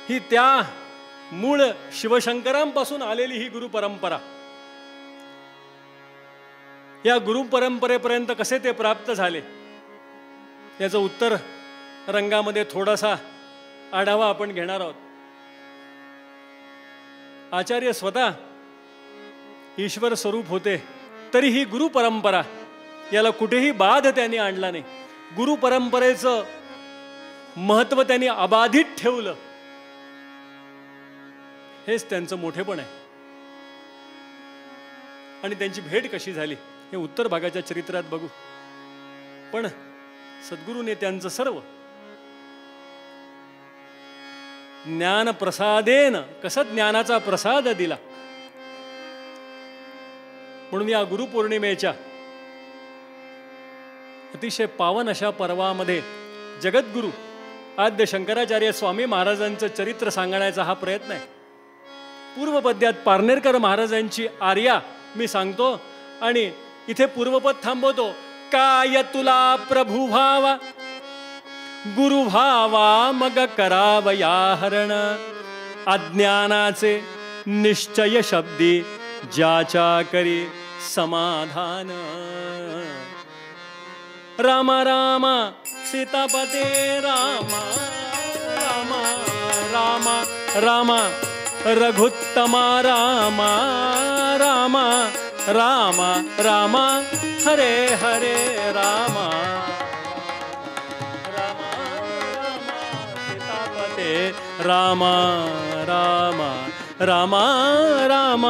Speaker 3: ही त्या मूळ शिवशंकरांपासून आलेली ही गुरु परंपरा. या गुरु परंपरेपर्यंत कसे ते प्राप्त झाले याचं उत्तर रंगामध्ये थोडासा आढावा आपण घेणार आहोत. आचार्य स्वतः ईश्वर स्वरूप होते, तरी ही गुरु परंपरा याला कुठेही बाध त्यांनी आणला नाही. गुरु परंपरेचं महत्व त्यांनी अबाधित ठेवलं. हेच त्यांचं मोठेपण आहे. आणि त्यांची भेट कशी झाली हे उत्तर भागाच्या चरित्रात बघू. पण सद्गुरूने त्यांचं सर्व ज्ञान प्रसादेन कसा ज्ञानाचा प्रसाद दिला. म्हणून या गुरुपौर्णिमेच्या अतिशय पावन अशा पर्वामध्ये जगद्गुरु आद्य शंकराचार्य स्वामी महाराजांचं चरित्र सांगण्याचा हा प्रयत्न आहे. पूर्वपद्यात पारनेरकर महाराजांची आर्या मी सांगतो आणि इथे पूर्वपद थांबवतो. काय तुला प्रभू भावा गुरु भावा मग करावया हरण, अज्ञानाचे निश्चय शब्दी ज्याच्या करी समाधान. राम राम सीतापते राम राम राम राम रघुत्तमा राम राम राम राम हरे हरे राम राम राम सीतापते राम राम राम राम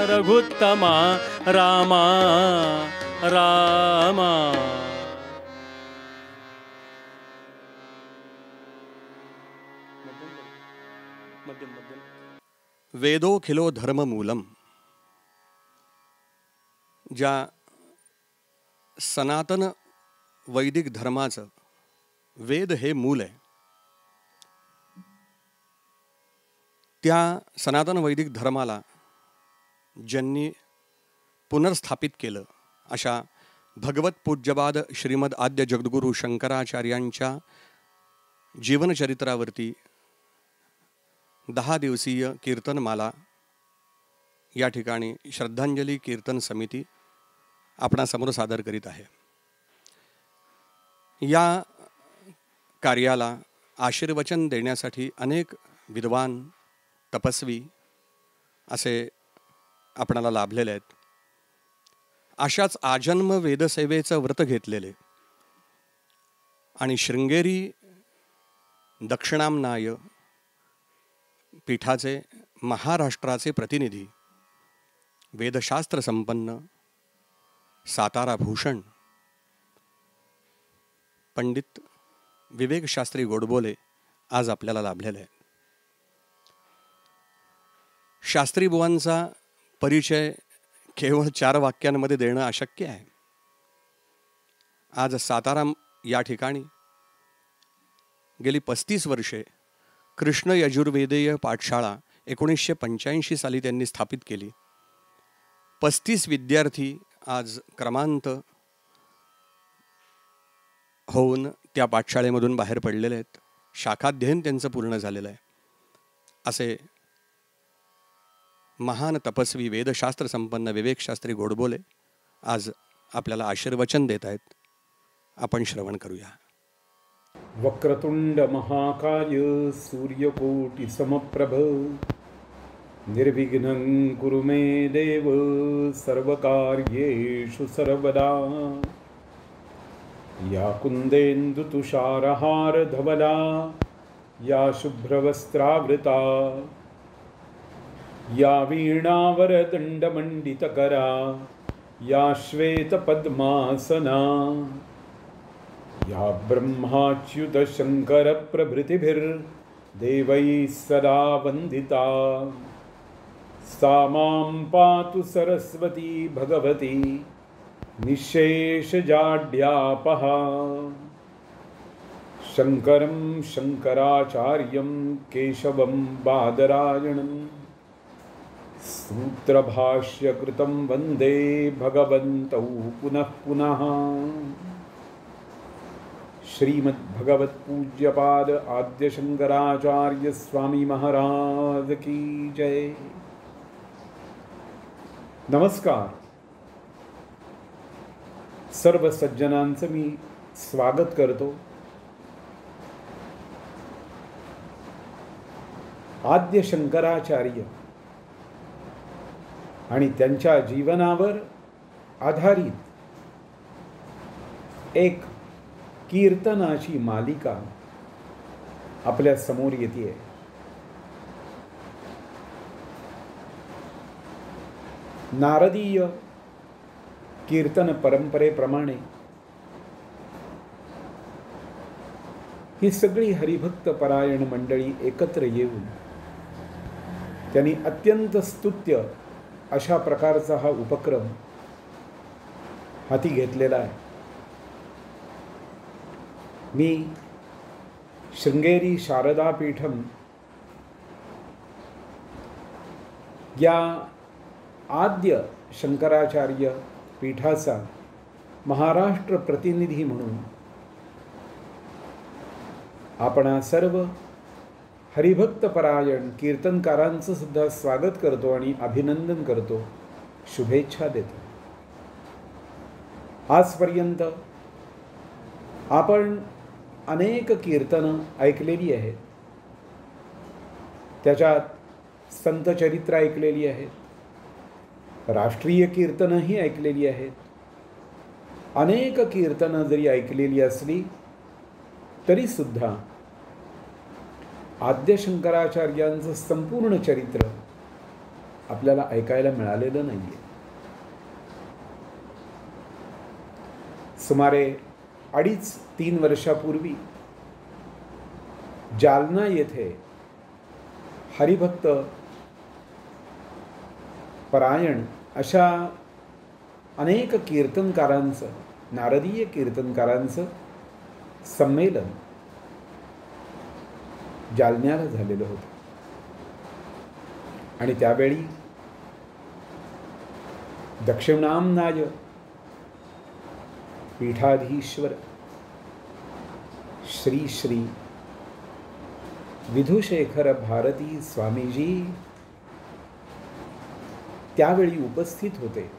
Speaker 3: रघुत्तमा राम राम.
Speaker 2: वेदोखिलो धर्ममूलम, ज्या सनातन वैदिक धर्माचं वेद हे मूल आहे, त्या सनातन वैदिक धर्माला ज्यांनी पुनर्स्थापित केलं अशा भगवत पूज्यपाद श्रीमद आद्य जगद्गुरू शंकराचार्यांच्या जीवनचरित्रावरती 10 दिवसीय कीर्तनमाला या ठिकाणी श्रद्धांजली कीर्तन समिती आपणासमोर सादर करीत आहे. या कार्याला आशीर्वचन देण्यासाठी अनेक विद्वान तपस्वी असे आपणाला लाभलेले आहेत. अशाच आजन्म वेदसेवेचं व्रत घेतलेले आणि शृंगेरी दक्षिणामनाय पीठाचे महाराष्ट्राचे प्रतिनिधी, वेदशास्त्र संपन्न सातारा भूषण पंडित विवेकशास्त्री गोडबोले आज आपल्याला लाभलेले आहेत. शास्त्री बुवांचा परिचय केवळ 4 वाक्यांमध्ये देणं अशक्य आहे. आज सातारा या ठिकाणी गेली 35 वर्षे कृष्ण यजुर्वेदीय पाठशाळा 1985 साली त्यांनी स्थापित केली. 35 विद्यार्थी आज क्रमांत होऊन त्या पाठशाळेमधून बाहेर पडलेले आहेत. शाखाध्ययन त्यांचं पूर्ण झालेलं आहे. असे महान तपस्वी वेदशास्त्र संपन्न विवेकशास्त्री गोडबोले आज आपल्याला आशीर्वचन देत आहेत. आपण श्रवण करूया.
Speaker 4: वक्रतुंड महाकाय सूर्यकोटि समप्रभ निर्विघ्नं कुरु मे देव सर्वकार्येषु सर्वदा. या कुंदेन्दु तुषारहार धवला या शुभ्रवस्त्रावृता या वीणावरदण्डमण्डितकरा या श्वेतपद्मासना या ब्रह्माच्युतशङ्करप्रभृतिभिर्देवैः सदा वन्दिता. सा मां पातु सरस्वती भगवती निःशेषजाड्यापहा. शंकरं शंकराचार्यं केशवं बादरायणं सूत्रभाष्यकृतं वन्दे भगवन्तौ पुनः पुनः। श्रीमद्भगवत्पूज्यपाद आद्य शंकराचार्य स्वामी महाराज की जय। नमस्कार। सर्व सज्जनांचं मी स्वागत करतो। आद्य शंकराचार्य आणि त्यांच्या जीवनावर आधारित एक कीर्तनाची मालिका आपल्या समोर येते। नारदीय कीर्तन परंपरेप्रमाणे ही सगळी हरिभक्त परायण मंडळी एकत्र येऊन त्यांनी अत्यंत स्तुत्य अशा प्रकारचा हा उपक्रम हाती घेतलेला आहे। मी शृंगेरी शारदा पीठम या आद्य शंकराचार्य पीठाचा महाराष्ट्र प्रतिनिधी म्हणून आपणा सर्व हरिभक्त परायण कीर्तनकारांचं सुद्धा स्वागत करतो आणि अभिनंदन करतो, शुभेच्छा देतो। आजपर्यंत आपण अनेक कीर्तनं ऐकलेली आहेत, त्याच्यात संत चरित्र ऐकलेली आहेत, राष्ट्रीय कीर्तनही ऐकलेली आहेत। अनेक कीर्तनं जरी ऐकलेली असली तरी सुद्धा आद्य शंकराचार्यांचं संपूर्ण चरित्र आपल्याला ऐकायला मिळालेलं नाहीये। सुमारे 2.5-3 वर्षापूर्वी जालना येथे हरिभक्त परायण अशा अनेक कीर्तनकारांचं, नारदीय कीर्तनकारांचं संमेलन जालन्याला झालेलं होतं आणि त्यावेळी दक्षिणामनाय पीठाधीश्वर श्री श्री विधुशेखर भारती स्वामीजी त्यावेळी उपस्थित होते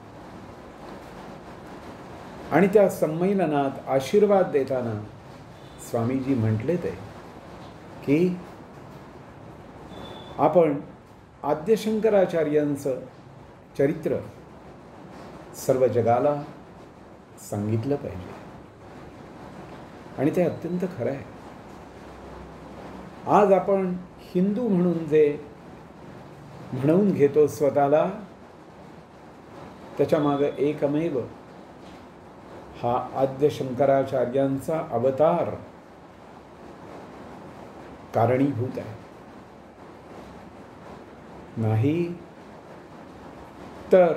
Speaker 4: आणि त्या संमेलनात आशीर्वाद देताना स्वामीजी म्हटले ते की आपण आद्य शंकराचार्यांचं चरित्र सर्व जगाला सांगितलं पाहिजे आणि ते अत्यंत खरं आहे। आज आपण हिंदू म्हणून जे म्हणून घेतो स्वतःला, त्याच्या मागे एकमेव हा आद्य शंकराचार्यांचा अवतार कारणीभूत आहे। नाही तर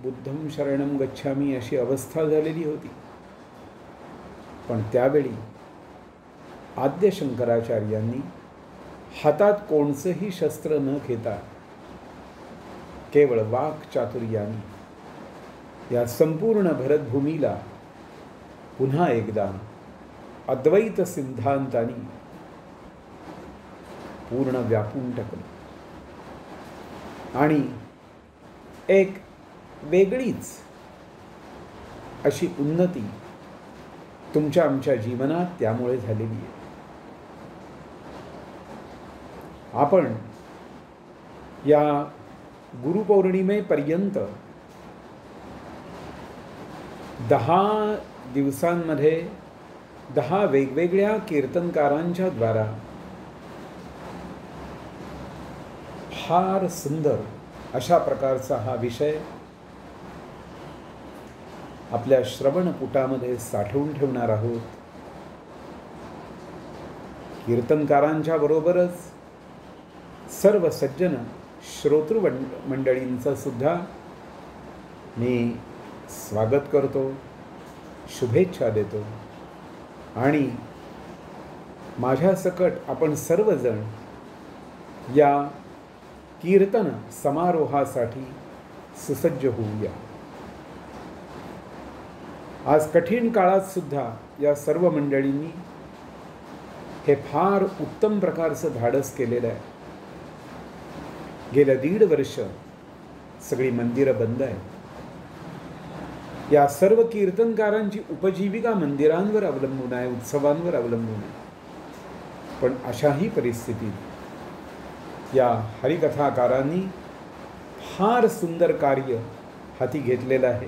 Speaker 4: बुद्धं शरणं गच्छामी अशी अवस्था झालेली होती। पण त्यावेळी आद्य शंकराचार्यांनी हातात कोणचंही शस्त्र न घेता केवळ वाक्चातुर्याने या संपूर्ण भरतभूमीला पुन्हा एकदा अद्वैत सिद्धांतांनी पूर्ण व्यापून टाकलं आणि एक वेगळीच अशी उन्नती तुमच्या आमच्या जीवनात त्यामुळे झालेली आहे। आपण या गुरुपौर्णिमेपर्यंत 10 दिवसांमध्ये 10 वेगवेगळ्या कीर्तनकारांच्या द्वारा फार सुंदर अशा प्रकारचा हा विषय आपल्या श्रवणपुटामध्ये साठवून ठेवणार आहोत। कीर्तनकारांच्या बरोबरच सर्व सज्जन श्रोतृ मंडळींचं सुद्धा मी स्वागत करतो, शुभेच्छा देतो आणि माझ्या सकट आपण सर्वजण या कीर्तन समारोहासाठी सुसज्ज होऊया. आज कठीण काळात सुद्धा या सर्व मंडळींनी हे फार उत्तम प्रकारचं धाडस केलेलं आहे. गेल्या 1.5 वर्ष सगळी मंदिरं बंद आहेत. या सर्व कीर्तनकारांची उपजीविका मंदिरांवर अवलंबून आहे, उत्सवांवर अवलंबून आहे. पण अशाही परिस्थितीत या हरिकथाकारांनी फार सुंदर कार्य हाती घेतलेलं आहे.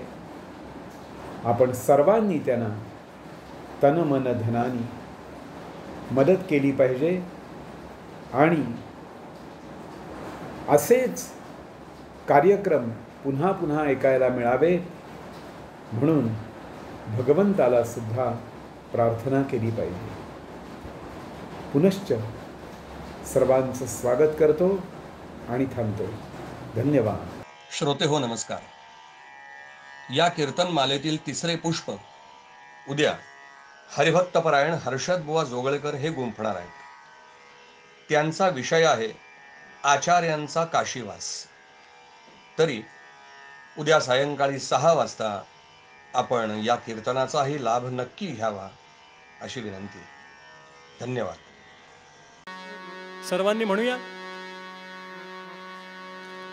Speaker 4: आपण सर्वांनी त्यांना तन मन धनानी मदत केली पाहिजे आणि असेच कार्यक्रम पुन्हा पुन्हा ऐकायला मिळावे म्हणून भगवंताला सुद्धा प्रार्थना केली पाहिजे. पुनश्च सर्वांचं स्वागत करतो आणि थांबतो. धन्यवाद.
Speaker 2: श्रोते हो, नमस्कार. या कीर्तन मालेतील 3रे पुष्प उद्या हरिभक्तपरायण हर्षद बुवा जोगळेकर हे गुंफणार आहेत. त्यांचा विषय आहे आचार्यांचा काशीवास. तरी उद्या सायंकाळी 6 वाजता आपण या कीर्तनाचाही लाभ नक्की घ्यावा अशी विनंती. धन्यवाद.
Speaker 3: सर्वांनी म्हणूया,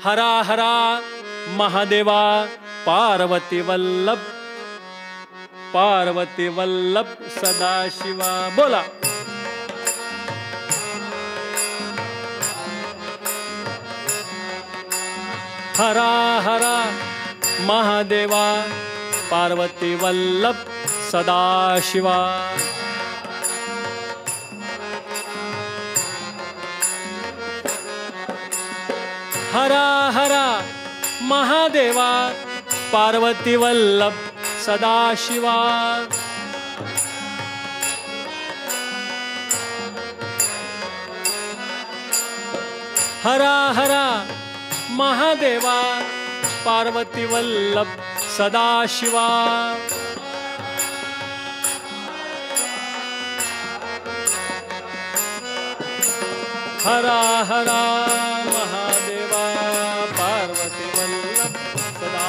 Speaker 3: हरा हरा महादेवा पार्वती वल्लभ, पार्वती वल्लभ सदाशिवा. बोला. हरा हरा महादेवा पार्वती वल्लभ सदाशिवा. हरा हरा महादेवा पार्वती वल्लभ सदाशिवा. हरा हरा महादेवा पार्वती वल्लभ सदाशिवा. हरा हरा महादेवा पार्वती वल्लभ सदाशिवा.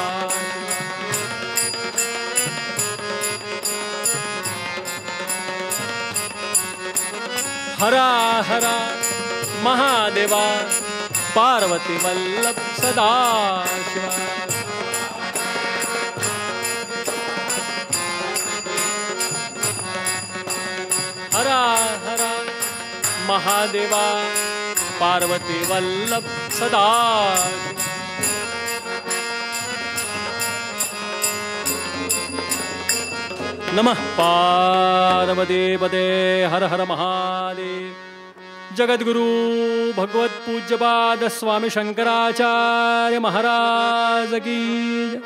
Speaker 3: हरा हरा महादेवा पार्वती वल्लभ सदाशिवा. हरा हरा महादेवा पार्वती वल्लभ सदाशिवा. नमः पार्वतीपते. हर हर महादेव. जगद्गुरु भगवत पूज्यपाद स्वामी शंकराचार्य महाराज की जय.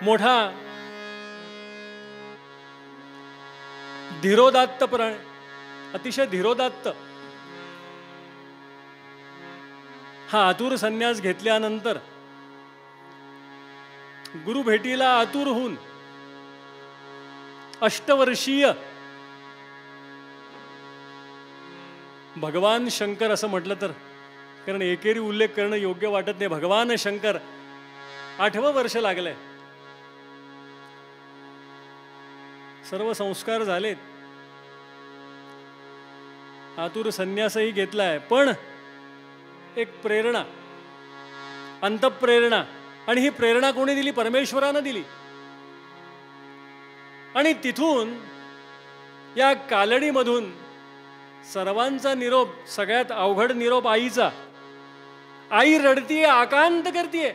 Speaker 3: मोठा धीरोदात्त प्राण, अतिशय धीरोदात्त हा आतुर संन्यास घेतल्यानंतर गुरु भेटीला आतुर होऊन 8 वर्षीय भगवान शंकर असं म्हटलं तर, कारण एकेरी उल्लेख करणं योग्य वाटत नाही. भगवान शंकर 8वं वर्ष लागलंय. सर्व संस्कार झालेत, आतुर संन्यासही घेतलाय. पण एक प्रेरणा, अंतःप्रेरणा, आणि ही प्रेरणा कोणी दिली? परमेश्वरानं दिली. आणि तिथून या कालडीमधून सर्वांचा निरोप, सगळ्यात अवघड निरोप आईचा. आई रडतीये, आकांत करतीये.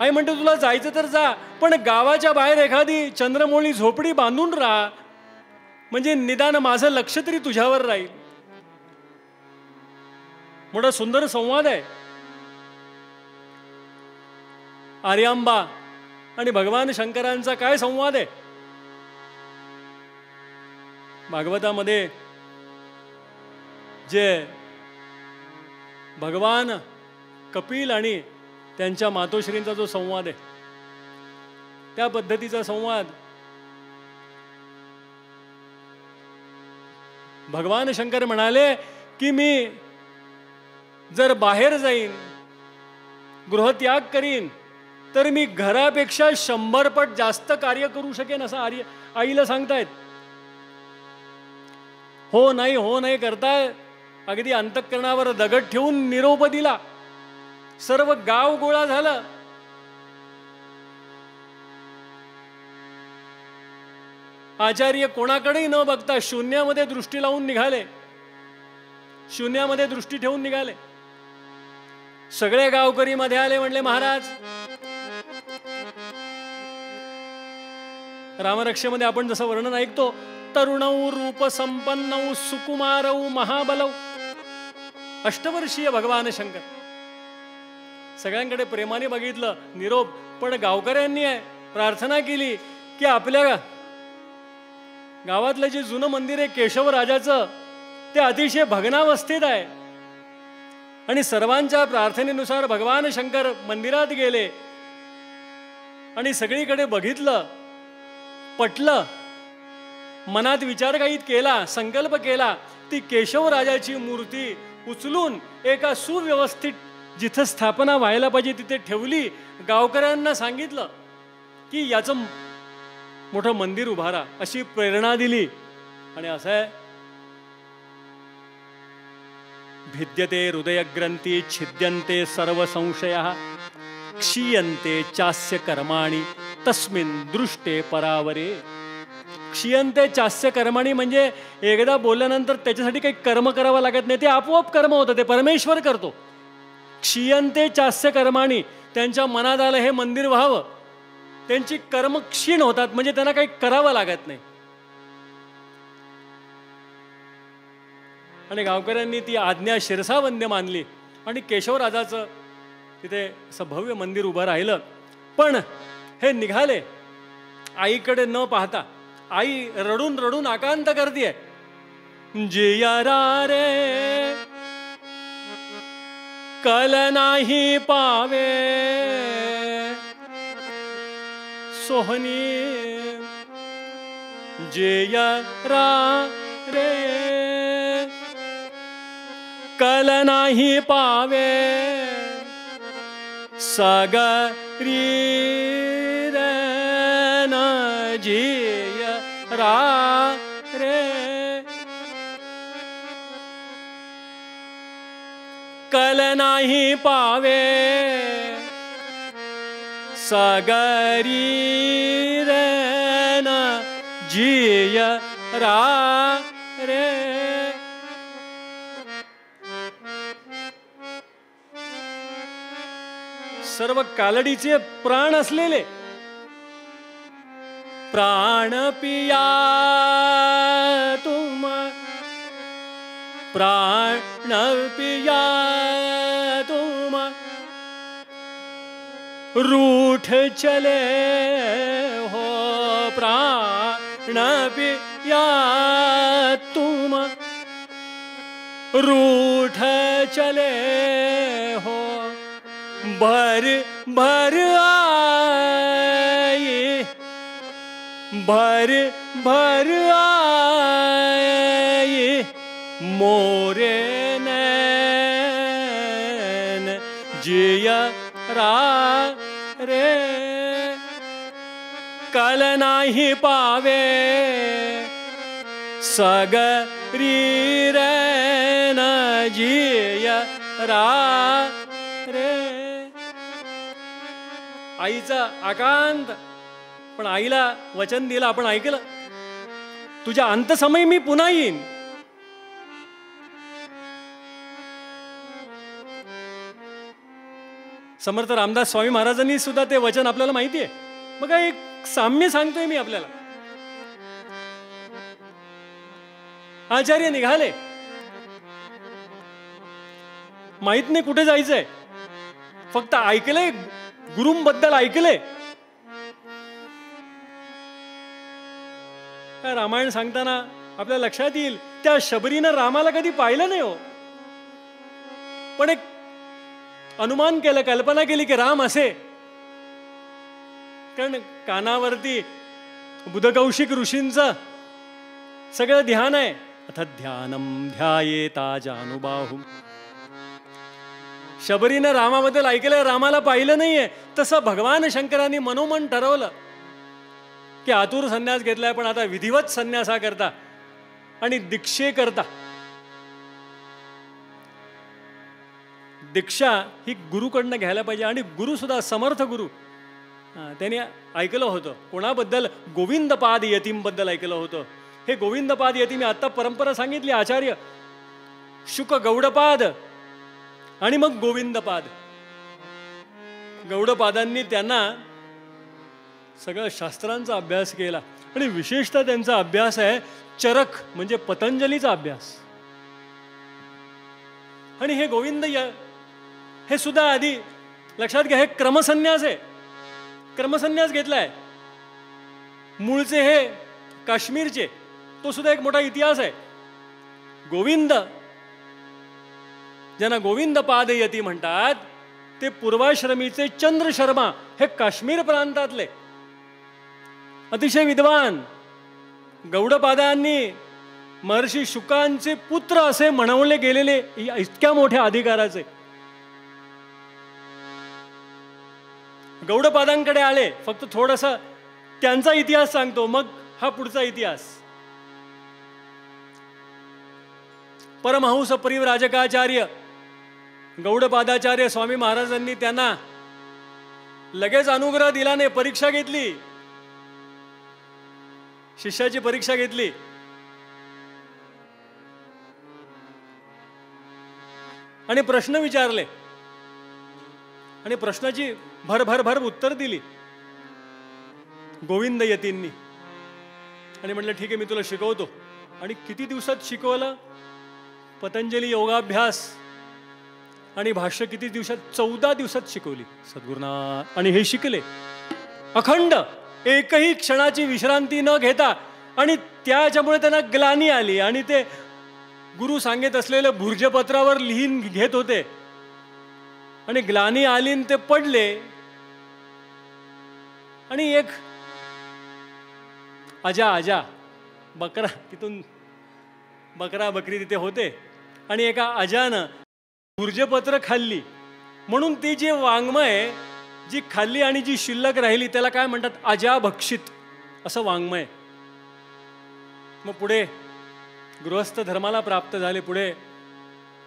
Speaker 3: आई म्हणते तुला जायचं तर जा, पण गावाच्या बाहेर एखादी चंद्रमौळी झोपडी बांधून राहा, म्हणजे निदान माझं लक्ष तरी तुझ्यावर राहील. मोठा सुंदर संवाद आहे आर्यांबा आणि भगवान शंकरांचा. काय संवाद आहे भागवतामध्ये? जे भगवान कपिल आणि त्यांच्या मातोश्रींचा जो संवाद आहे त्या पद्धतीचा संवाद. भगवान शंकर म्हणाले की मी जर बाहेर जाईन, गृहत्याग करीन, तर मी घरापेक्षा 100 पट जास्त कार्य करू शकेन असं आईला सांगतायत. हो नाही करताय. अगदी अंतःकरणावर दगड ठेवून निरोप दिला. सर्व गाव गोळा झालं. आचार्य कोणाकडेही न बघता शून्यामध्ये दृष्टी लावून निघाले, शून्यामध्ये दृष्टी ठेवून निघाले. सगळे गावकरी मध्ये आले. म्हणले, महाराज, रामरक्षेमध्ये आपण जसं वर्णन ऐकतो, तरुणौ रूप संपन्नौ सुकुमारौ महाबलौ, अष्टवर्षीय भगवान शंकर. सगळ्यांकडे प्रेमाने बघितलं, निरोप. पण गावकऱ्यांनी प्रार्थना केली की आपल्या गावातलं जे जुनं मंदिर आहे केशवराजाचं, ते अतिशय भग्नावस्थेत आहे. आणि सर्वांच्या प्रार्थनेनुसार भगवान शंकर मंदिरात गेले आणि सगळीकडे बघितलं, पटलं, मनात विचार काही केला, संकल्प केला. ती केशवराजाची मूर्ती उचलून एका सुव्यवस्थित जिथं स्थापना व्हायला पाहिजे तिथे ठेवली. गावकऱ्यांना सांगितलं की याचं मोठं मंदिर उभारा, अशी प्रेरणा दिली. आणि असं आहे, भिद्यते हृदयग्रंथी छिद्यन्ते सर्व संशयः क्षीयन्ते चास्य कर्माणि तस्मिन् दृष्टे परावरे. क्षीयन्ते चास्य कर्माणि म्हणजे एकदा बोलल्यानंतर त्याच्यासाठी काही कर्म करावं लागत नाही, ते आपोआप कर्म होतं, ते परमेश्वर करतो. क्षीयन्ते चास्य कर्माणि, त्यांच्या मनात आलं हे मंदिर व्हावं, त्यांची कर्म क्षीण होतात, म्हणजे त्यांना काही करावं लागत नाही. आणि गावकऱ्यांनी ती आज्ञा शिरसावंद्य मानली आणि केशवराजाचं तिथे असं भव्य मंदिर उभं राहिलं. पण हे निघाले आईकडे न पाहता. आई रडून रडून आकांत करतीये, जिया रे कल नाही पावे सोहनी, जिया रे कल नाही पावे सगरी न जिय रे कल नाही पावे सगरी न जिय रे. सर्व कालडीचे प्राण असलेले, प्राण पिया तुम, प्राण पिया तुम, रूठ चले हो प्राण पिया तुम, रूठ चले हो भर भर आई, भर भर आई मोरे नैन जिया रे कल नाही पावे सगरी न जिया रे. आईचा आकांत. पण आईला वचन दिलं, आपण ऐकलं, तुझ्या अंतसमयी मी पुन्हा येईन. समर्थ रामदास स्वामी महाराजांनी सुद्धा ते वचन आपल्याला माहिती आहे. बघा, एक साम्य सांगतोय मी आपल्याला. आचार्य निघाले, माहित नाही कुठे जायचंय, फक्त ऐकलंय, गुरूंबद्दल ऐकलंय. रामायण सांगताना आपल्या लक्षात येईल, त्या शबरीनं रामाला कधी पाहिलं नाही हो, पण एक अनुमान केलं, कल्पना केली की राम असे. कारण कानावरती बुधकौशिक ऋषींचं सगळं ध्यान आहे. अथ ध्यानम ध्यायेता जानुबाहू. शबरीनं रामाबद्दल ऐकलं, रामाला पाहिलं नाहीये, तसं भगवान शंकरांनी मनोमन ठरवलं की आतुर संन्यास घेतलाय, पण आता विधिवत संन्यासा करता आणि दीक्षे करता. दीक्षा ही गुरुकडनं घ्यायला पाहिजे, आणि गुरु सुद्धा समर्थ गुरु. त्याने ऐकलं होतं कोणाबद्दल? गोविंदपाद यतींबद्दल ऐकलं होतं. हे गोविंदपाद यती मी आत्ता परंपरा सांगितली, आचार्य शुक गौडपाद आणि मग गोविंदपाद. गौडपादांनी त्यांना सगळं शास्त्रांचा अभ्यास केला, आणि विशेषतः त्यांचा अभ्यास आहे चरक म्हणजे पतंजलीचा अभ्यास. आणि हे गोविंद हे सुद्धा आधी लक्षात घ्या, हे क्रमसन्यास आहे. क्रमसन्यास घेतलाय. मूळचे हे काश्मीरचे, तो सुद्धा एक मोठा इतिहास आहे. गोविंद ज्यांना गोविंदपाद यती म्हणतात ते पूर्वाश्रमीचे चंद्र शर्मा, हे काश्मीर प्रांतातले अतिशय विद्वान. गौडपादांनी महर्षी शुकांचे पुत्र असे म्हणवले गेलेले इतक्या मोठ्या अधिकाराचे. गौडपादांकडे आले, फक्त थोडासा त्यांचा इतिहास सांगतो, मग हा पुढचा इतिहास. परमहंस परिव्राजकाचार्य गौडपादाचार्य स्वामी महाराजांनी त्यांना लगेच अनुग्रह दिला नाही, परीक्षा घेतली, शिष्याची परीक्षा घेतली. आणि प्रश्न विचारले, आणि प्रश्नाची भर भर भर उत्तर दिली गोविंद यतींनी. आणि म्हटलं ठीक आहे, मी तुला शिकवतो. आणि किती दिवसात शिकवलं? पतंजली योगाभ्यास आणि भाष्य किती दिवसात? 14 दिवसात शिकवली सद्गुरुनाथ. आणि हे शिकले अखंड, एकही क्षणाची विश्रांती न घेता. आणि त्याच्यामुळे त्यांना ग्लानी आली, आणि ते गुरु सांगत असलेलं भुर्जपत्रावर लिहिन घेत होते, आणि ग्लानी आली ते पडले. आणि एक आजा बकरा, तिथून बकरा बकरी तिथे होते, आणि एका अजानं भुर्जपत्र खाल्ली. म्हणून ती जी वाङ्मय जी खाल्ली आणि जी शिल्लक राहिली त्याला काय म्हणतात? अजाभक्षित असं वाङ्मय. मग पुढे गृहस्थ धर्माला प्राप्त झाले. पुढे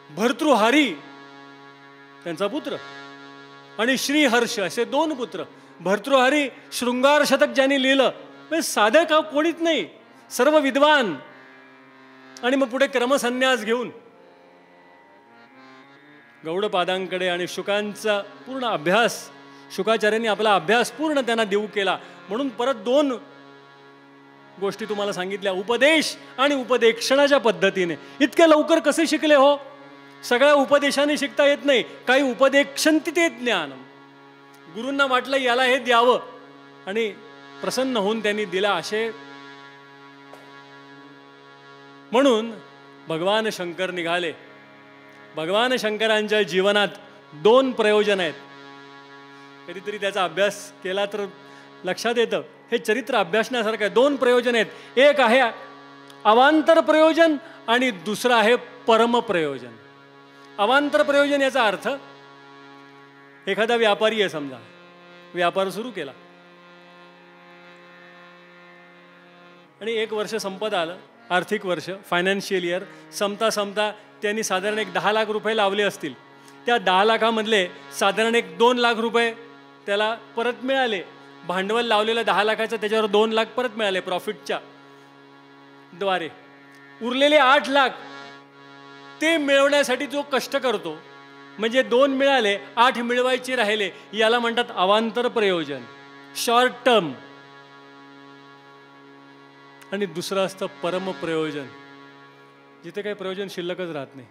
Speaker 3: भर्तृहारी त्यांचा पुत्र आणि श्रीहर्ष असे 2 पुत्र. भर्तृहारी शृंगार शतक ज्यांनी लिहिलं, म्हणजे साधं का कोणीच नाही, सर्व विद्वान. आणि मग पुढे क्रमसन्यास घेऊन गौडपादांकडे, आणि शुकांचा पूर्ण अभ्यास, शुकाचार्यांनी आपला अभ्यास पूर्ण त्यांना देऊ केला. म्हणून परत 2 गोष्टी तुम्हाला सांगितल्या, उपदेश आणि उपदेक्षणाच्या पद्धतीने. इतक्या लवकर कसे शिकले हो? सगळ्या उपदेशाने शिकता येत नाही, काही उपदेक्षंती ते ज्ञान. गुरूंना वाटलं याला हे द्यावं, आणि प्रसन्न होऊन त्यांनी दिला. असे म्हणून भगवान शंकर निघाले. भगवान शंकरांच्या जीवनात 2 प्रयोजन आहेत. कधीतरी त्याचा अभ्यास केला तर लक्षात येतं, हे चरित्र अभ्यासण्यासारखं आहे. 2 प्रयोजन आहेत. एक आहे अवांतर प्रयोजन आणि दुसरं आहे परम प्रयोजन. अवांतर प्रयोजन याचा अर्थ, एखादा व्यापारी आहे समजा, व्यापार सुरू केला आणि 1 वर्ष संपत आलं, आर्थिक वर्ष, फायनान्शियल इयर संपता संपता त्यांनी साधारण एक 10 लाख रुपये लावले असतील. त्या 10 लाखामधले साधारण एक 2 लाख रुपये त्याला परत मिळाले. भांडवल लावलेलं 10 लाखाचं, त्याच्यावर 2 लाख परत मिळाले प्रॉफिटच्या द्वारे. उरलेले 8 लाख ते मिळवण्यासाठी जो कष्ट करतो, म्हणजे 2 मिळाले, 8 मिळवायचे राहिले, याला म्हणतात अवांतर प्रयोजन, शॉर्ट टर्म. आणि दुसरं असतं परम प्रयोजन, जिथे काही प्रयोजन शिल्लकच राहत नाही.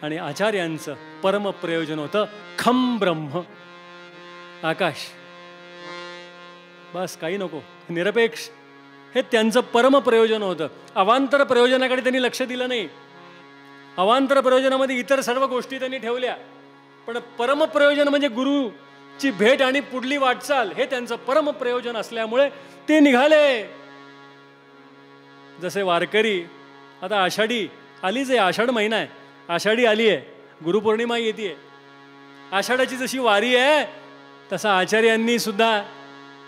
Speaker 3: आणि आचार्यांचं परम प्रयोजन होतं खम ब्रह्म, आकाश, बस काही नको, निरपेक्ष. हे त्यांचं परम प्रयोजन होतं. अवांतर प्रयोजनाकडे त्यांनी लक्ष दिलं नाही. अवांतर प्रयोजनामध्ये इतर सर्व गोष्टी त्यांनी ठेवल्या, पण परम प्रयोजन म्हणजे गुरु ची भेट आणि पुढली वाटचाल हे त्यांचं परम प्रयोजन असल्यामुळे ते निघाले. जसे वारकरी आता आषाढी आलीच आहे, आषाढ महिना आहे, आषाढी आली आहे, गुरुपौर्णिमा येते, आषाढाची जशी वारी आहे तसा आचार्यांनी सुद्धा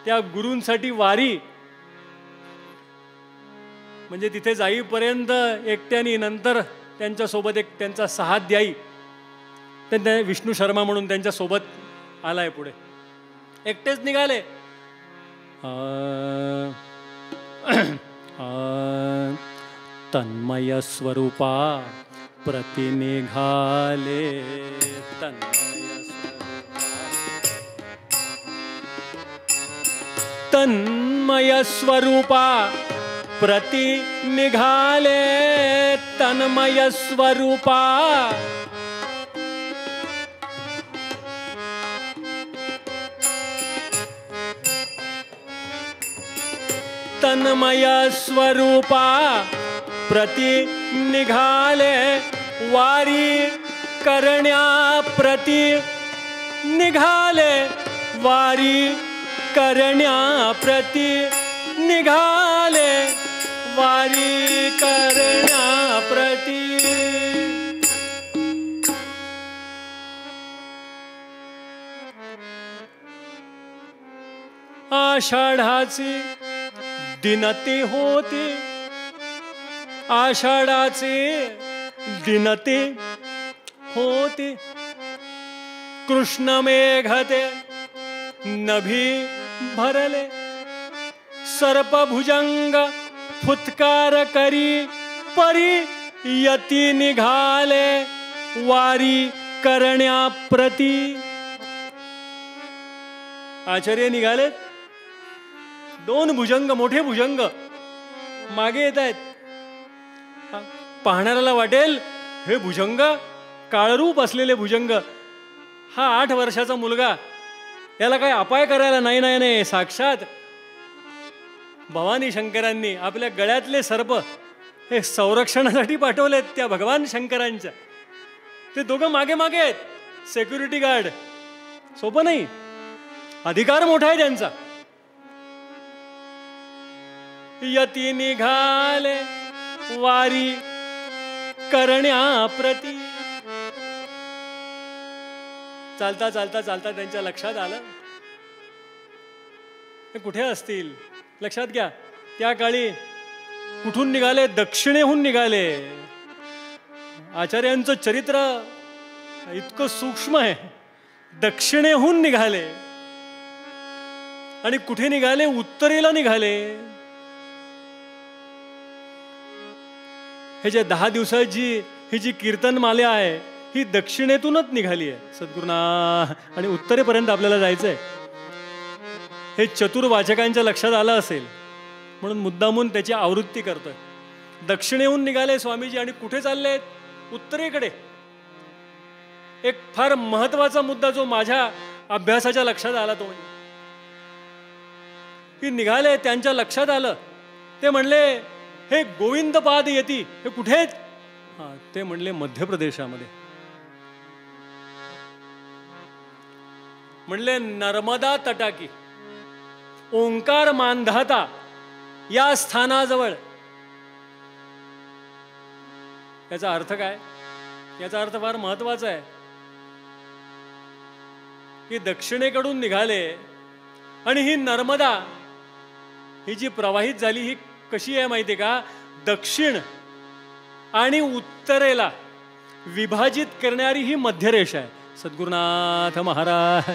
Speaker 3: त्या गुरूंसाठी वारी म्हणजे तिथे जाईपर्यंत एकट्याने, नंतर त्यांच्यासोबत एक त्यांचा सहाध्यायी त्यांना विष्णू शर्मा म्हणून त्यांच्यासोबत आलाय, पुढे एकटेच निघाले. तन्मय स्वरूपा प्रतिनिघाले, तन्मय स्वरूपा प्रतिनिघाले, तन्मय स्वरूपा तन्मय स्वरूपा प्रतिनिघाले, वारी करण्या प्रति निघाले, वारी करण्या प्रति निघाले, वारी करण्या प्रति. आषाढाची दिनती होती, आषाढाची दिनती होती, कृष्ण मेघते नभी भरले, सर्पभुजंग फुत्कार करी परी यती निघाले, वारी करण्या प्रति. आचार्य निघाले, दोन भुजंग, मोठे भुजंग मागे येत आहेत. पाहणाऱ्याला वाटेल हे भुजंग, काळरूप असलेले भुजंग, हा 8 वर्षाचा मुलगा, याला काय अपाय करायला नाही. नाही नाही, साक्षात भवानी शंकरांनी आपल्या गळ्यातले सर्प हे संरक्षणासाठी पाठवलेत त्या भगवान शंकरांच्या. ते दोघं मागे मागे आहेत, सेक्युरिटी गार्ड. सोपं नाही, अधिकार मोठा आहे त्यांचा. यती निघाले, वारी करण्या प्रति. चालता चालता चालता त्यांच्या लक्षात आलं हे कुठे असतील. लक्षात घ्या, त्या काळी कुठून निघाले? दक्षिणेहून निघाले. आचार्यांचं चरित्र इतकं सूक्ष्म आहे. दक्षिणेहून निघाले आणि कुठे निघाले? उत्तरेला निघाले. हे जे 10 दिवसाची ही जी कीर्तनमाला आहे ही दक्षिणेतूनच निघाली आहे सद्गुरुनाथ, आणि उत्तरेपर्यंत आपल्याला जायचंय. हे चतुर्वाचकांच्या लक्षात आलं असेल म्हणून मुद्दामून त्याची आवृत्ती करतोय. दक्षिणेहून निघाले स्वामीजी आणि कुठे चाललेत? उत्तरेकडे. एक फार महत्वाचा मुद्दा जो माझ्या अभ्यासाच्या लक्षात आला तो म्हणजे की निघाले, त्यांच्या लक्षात आलं. ते म्हणले हे गोविंदपाद येती, हे कुठे आहेत? ते म्हणले मध्य प्रदेशामध्ये. म्हणले नर्मदा तटाकी, ओंकार मांधाता या स्थानाजवळ. याचा अर्थ काय? याचा अर्थ फार महत्वाचा आहे की दक्षिणेकडून निघाले आणि ही नर्मदा ही जी प्रवाहित झाली ही कशी आहे माहिती का? दक्षिण आणि उत्तरेला विभाजित करणारी ही मध्यरेषा आहे. सद्गुरुनाथ महाराज,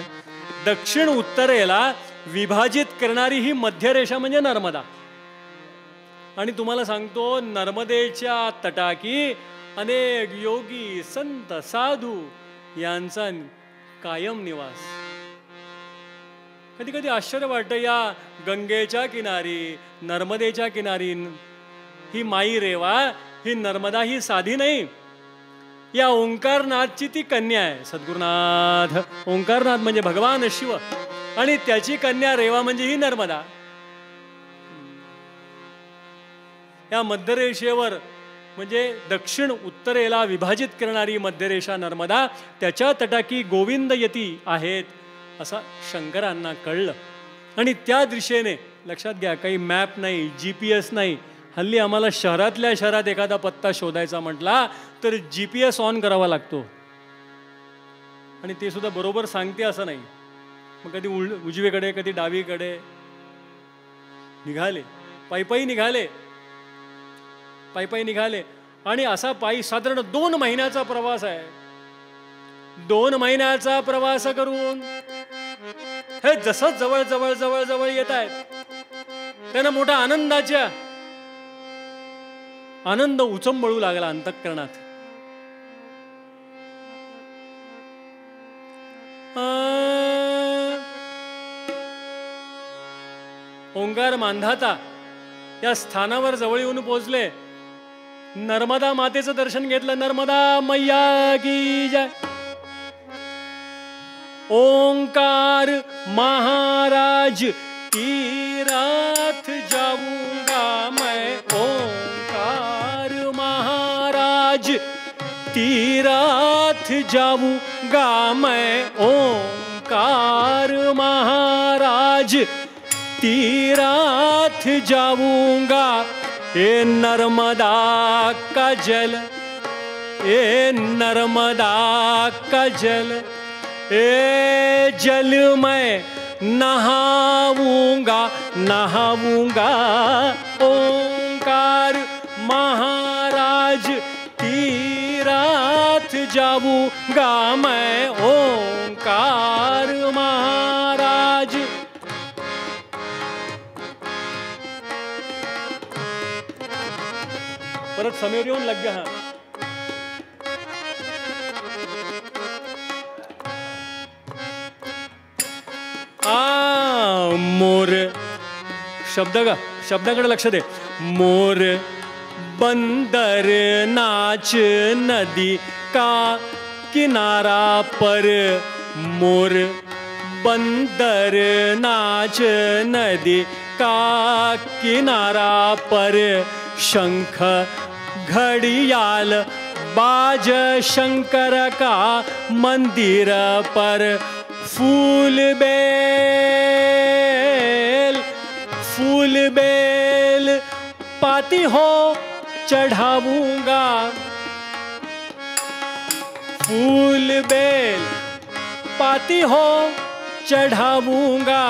Speaker 3: दक्षिण उत्तरेला विभाजित करणारी ही मध्यरेषा म्हणजे नर्मदा. आणि तुम्हाला सांगतो, नर्मदेच्या तटाकी अनेक योगी संत साधू यांचा कायम निवास. कधी कधी आश्चर्य वाटतं, या गंगेच्या किनारी, नर्मदेच्या किनारी ही माई रेवा, ही नर्मदा ही साधी नाही, या ओंकारनाथची ती कन्या आहे. सद्गुरुनाथ, ओंकारनाथ म्हणजे भगवान शिव आणि त्याची कन्या रेवा म्हणजे ही नर्मदा. या मध्यरेषेवर म्हणजे दक्षिण उत्तरेला विभाजित करणारी मध्यरेषा नर्मदा, त्याच्या तटाकी गोविंद यती आहेत. असा शंकरांना कळलं. आणि त्या दिशेने, लक्षात घ्या, काही मॅप नाही, GPS नाही. हल्ली आम्हाला शहरातल्या शहरात एखादा पत्ता शोधायचा म्हटला तर GPS ऑन करावा लागतो, आणि ते सुद्धा बरोबर सांगते असं नाही. मग कधी उजवीकडे कधी डावीकडे. निघाले, पायी निघाले आणि असा पायी साधारण 2 महिन्याचा प्रवास आहे. 2 महिन्याचा प्रवास करून हे जसं जवळ जवळ जवळ जवळ येत आहेत, त्यांना मोठा आनंद उचंबळू लागला अंतःकरणात. ओंकार मांधाता या स्थानावर जवळ येऊन पोहोचले. नर्मदा मातेचं दर्शन घेतलं. नर्मदा मैया की जय. ओंकार महाराज तीरथ जाऊंगा मैं. ओंकार महाराज तीरथ जाऊंगा मैं. ओंकार महाराज तीरथ जाऊंगा. ए नर्मदा का जल, ए नर्मदा का जल, ए जल मैं नहाऊंगा नहाऊंगा. ओंकार महाराज तीरथ जाऊंगा मैं. ओंकार महाराज. परत समीर येऊन लग गया. मोर शब्दाकडे लक्ष दे. मोर बंदर नाच नदी का किनारा पर. मोर बंदर नाच नदी का किनारा पर. शंख घड़ियाल बाज शंकर का मंदिर पर. फूल बेल पाती हो चढ़ाऊंगा. फूल बेल पाती हो चढ़ाऊंगा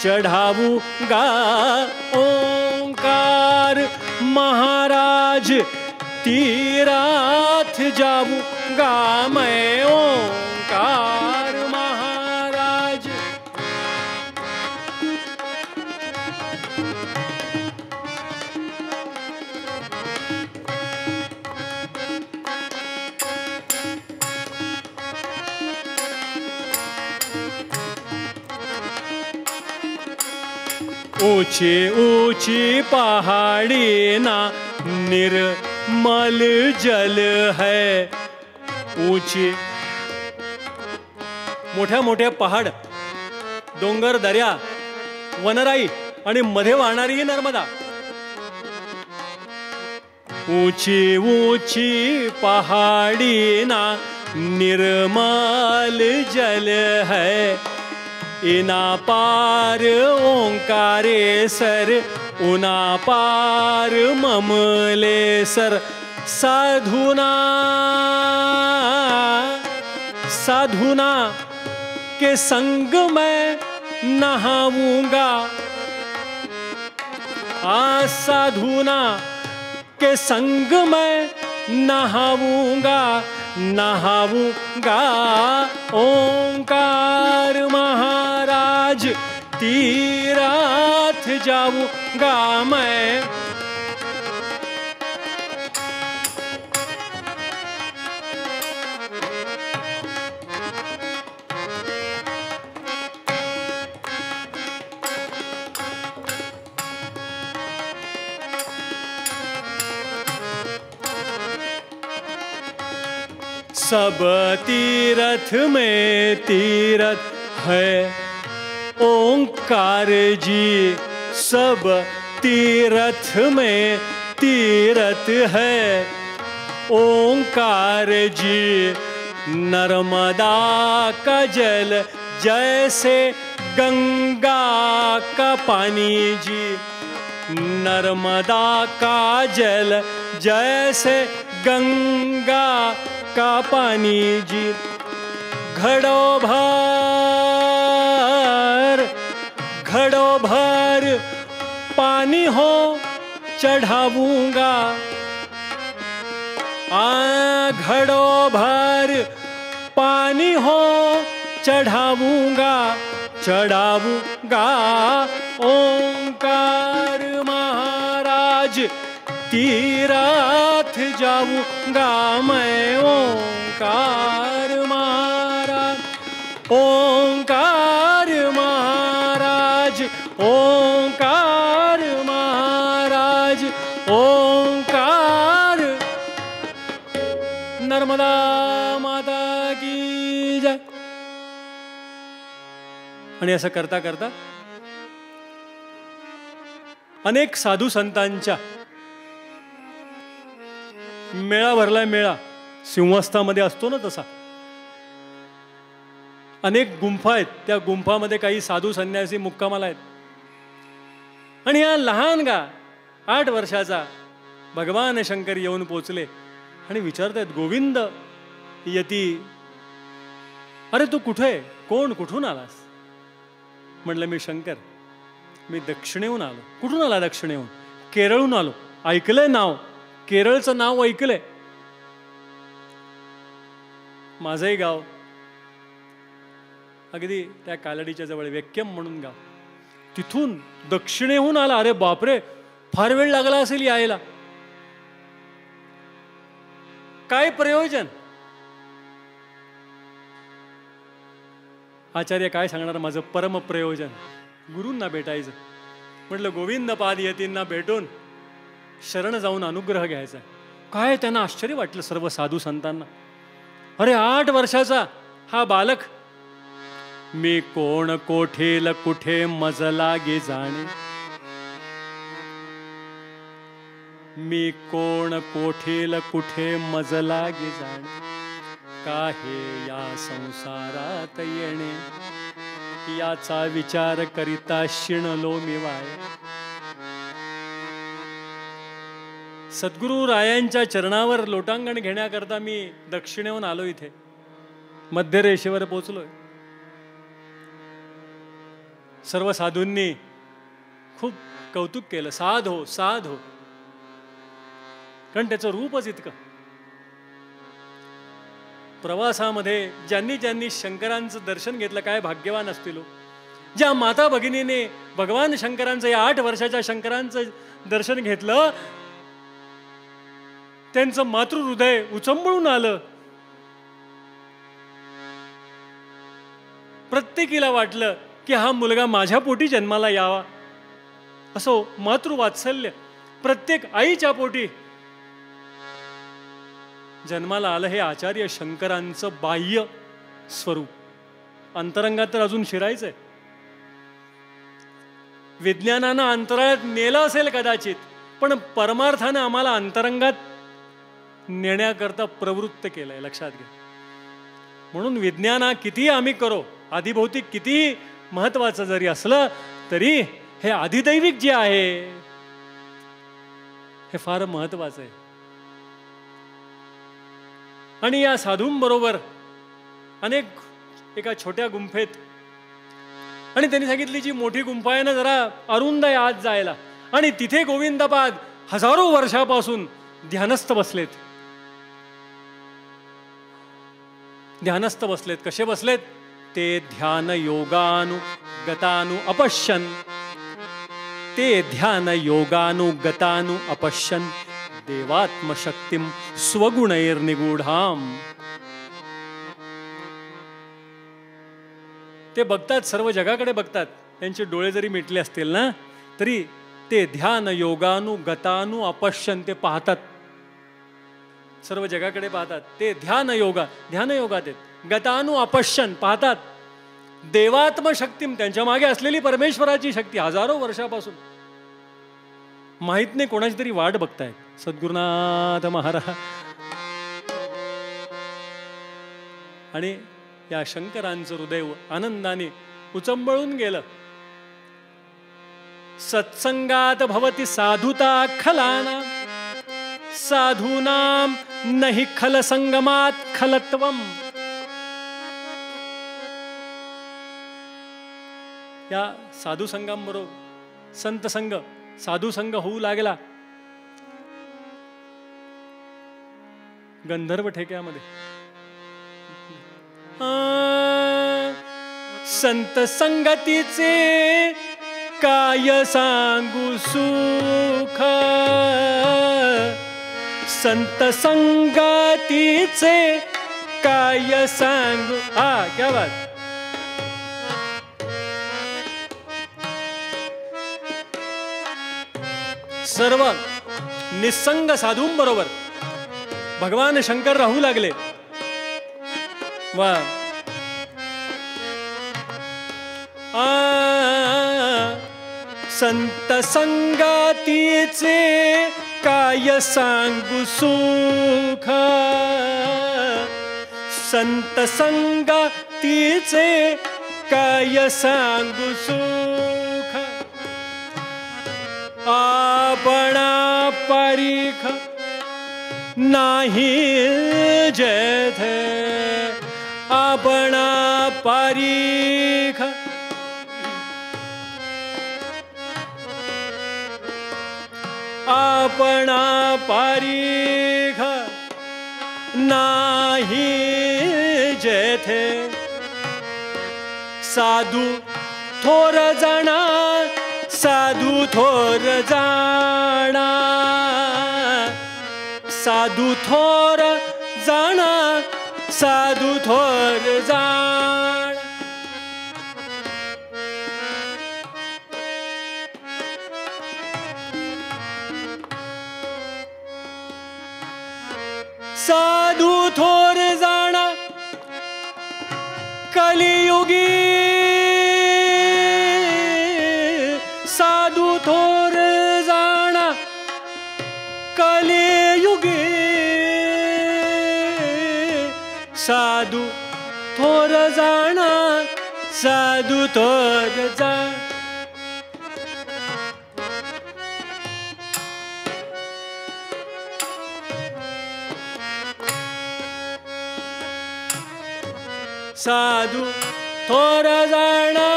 Speaker 3: चढ़ाऊंगा. ओंकार महाराज तीरथ जाऊंगा मैं. ओंकार महाराज. ऊंची ऊंची पहाड़ी ना निर्मल जल है. ऊंची मोठ्या मोठ्या पहाड, डोंगर, दर्या, वनराई आणि मध्ये वाहणारी ही नर्मदा. ऊंची ऊंची पहाड़ी ना निर्मल जल है. इना पार ओंकारेश्वर, उना पार ममलेश्वर. साधुना के संग में नहाऊंगा. साधुना के संग में नहाऊंगा नहाऊंगा. ओंकार महाराज तीरथ जाऊंगा मैं. सब तीरथ में तीरथ है ओंकार जी. सब तीरथ में तीरथ है ओंकार जी. नर्मदा का जल जैसे गंगा का पानी जी, नर्मदा का जल जैसे गंगा का पानी जी, घड़ों भर पानी हो चढ़ाऊंगा, घड़ों भर पानी हो चढ़ाऊंगा, चढ़ाऊंगा ओंकार महाराज तीरथ जाऊंगा मैं, ओंकार महाराज, ओंकार महाराज, ओंकार महाराज, ओंकार। नर्मदा माता की जय। आणि असं करता करता अनेक साधू संतांच्या मेळा भरलाय, मेळा सिंहस्थामध्ये असतो ना तसा, अनेक गुंफा आहेत, त्या गुंफामध्ये काही साधू संन्यासी मुक्कामाला आहेत. आणि या लहानगा 8 वर्षाचा भगवान शंकर येऊन पोचले आणि विचारतायत, गोविंद यती, अरे तू कुठे, कोण, कुठून आलास? म्हटलं मी शंकर, मी दक्षिणेहून आलो. कुठून आला दक्षिणेहून? केरळहून आलो. ऐकलंय नाव, केरळचं नाव ऐकलंय. माझंही गाव अगदी त्या कालडीच्या जवळ व्यक्यम म्हणून गाव, तिथून दक्षिणेहून आला. अरे बापरे, फार वेळ लागला असेल यायला. काय प्रयोजन? आचार्य काय सांगणार? माझं परम प्रयोजन गुरूंना भेटायचं. म्हटलं गोविंद पाद यतींना भेटून शरण जाऊन अनुग्रह घ्यायचा. काय त्यांना आश्चर्य वाटलं सर्व साधू संतांना. अरे 8 वर्षाचा हा बालक, मी कोण कोठेल कुठे मज लागे जाणे, मी कोण कोठेल कुठे मज लागे जाणे, काहे या संसारात येणे, याचा विचार करिता शिणलो मी वाय. सद्गुरू रायांच्या चरणावर लोटांगण घेण्याकरता मी दक्षिणेहून आलो. इथे मध्य रेषेवर पोचलोय. सर्व साधूंनी खूप कौतुक केलं. साध हो, साध हो, कारण त्याचं रूपच इतकं. प्रवासामध्ये ज्यांनी ज्यांनी शंकरांचं दर्शन घेतलं काय भाग्यवान असतील. ज्या माता भगिनीने भगवान शंकरांचं, या 8 वर्षाच्या शंकरांचं दर्शन घेतलं, त्यांचं मातृहृदय उचंबळून आलं. प्रत्येकीला वाटलं की हा मुलगा माझ्या पोटी जन्माला यावा. असो मातृवात्सल्य प्रत्येक आईच्या पोटी जन्माला आलं. हे आचार्य शंकरांचं बाह्य स्वरूप. अंतरंगात तर अजून शिरायचंय. विज्ञानानं अंतराळात नेलं असेल कदाचित, पण परमार्थानं आम्हाला अंतरंगात नेण्याकरता प्रवृत्त केलंय. लक्षात घ्या. म्हणून विज्ञान कितीही आम्ही करो, आधिभौतिक कितीही महत्वाचं जरी असलं तरी हे आधिदैविक जे आहे हे फार महत्वाचं आहे. आणि या साधूंबरोबर अनेक एका छोट्या गुंफेत, आणि त्यांनी सांगितली जी मोठी गुंफा आहे ना जरा अरुंद आहे आत जायला, आणि तिथे गोविंदपाद हजारो वर्षापासून ध्यानस्थ बसलेत. ध्यानस्थ बसलेत. कसे बसलेत? ते ध्यान योगानु गतानु अपश्यन, ते ध्यान योगानु गतानु अपश्यन देवात्मशक्तिम स्वगुणैर्निगूढाम. ते बघतात, सर्व जगाकडे बघतात. त्यांचे डोळे जरी मिटले असतील ना तरी ते ध्यान योगानु गतानु अपश्यन, ते पाहतात, सर्व जगाकडे पाहतात. ते ध्यान योगात आहेत. गतानु अपश्यन, पाहतात. देवात्मशक्तीम, त्यांच्या मागे असलेली परमेश्वराची शक्ती हजारो वर्षापासून माहित नाही कोणाची तरी वाट बघतायत. सद्गुरुनाथ महाराज आणि या शंकरांचं हृदय आनंदाने उचंबळून गेलं. सत्संगात भवती साधुता खलाना साधूनाम नहि खल संगमात खलत्वम. या साधू संगांबरोबर संत संग साधू संग होऊ लागला गंधर्व ठेक्यामध्ये. संत संगतीचे काय सांगू सुख, संत संगतीचे काय सांगू. क्या बात. सर्व निसंग साधूंबरोबर भगवान शंकर राहू लागले. वा. संत संगतीचे काय सांगू सुख, संत संगतीचे काय सांगू सुख. आपणा परीख नाही जेथे, आपणा परीख आपणा परीख नाही जेथे. साधू थोर जाणा, साधू थोर जाणा, साधू थोर जाणा, साधू थोर जाणा. साधू थोर जाणा कलियुगी, साधू थोर जाणा कलियुगी, साधू थोर जाणा, साधू थोर जाणा. साधू थोर जाणा,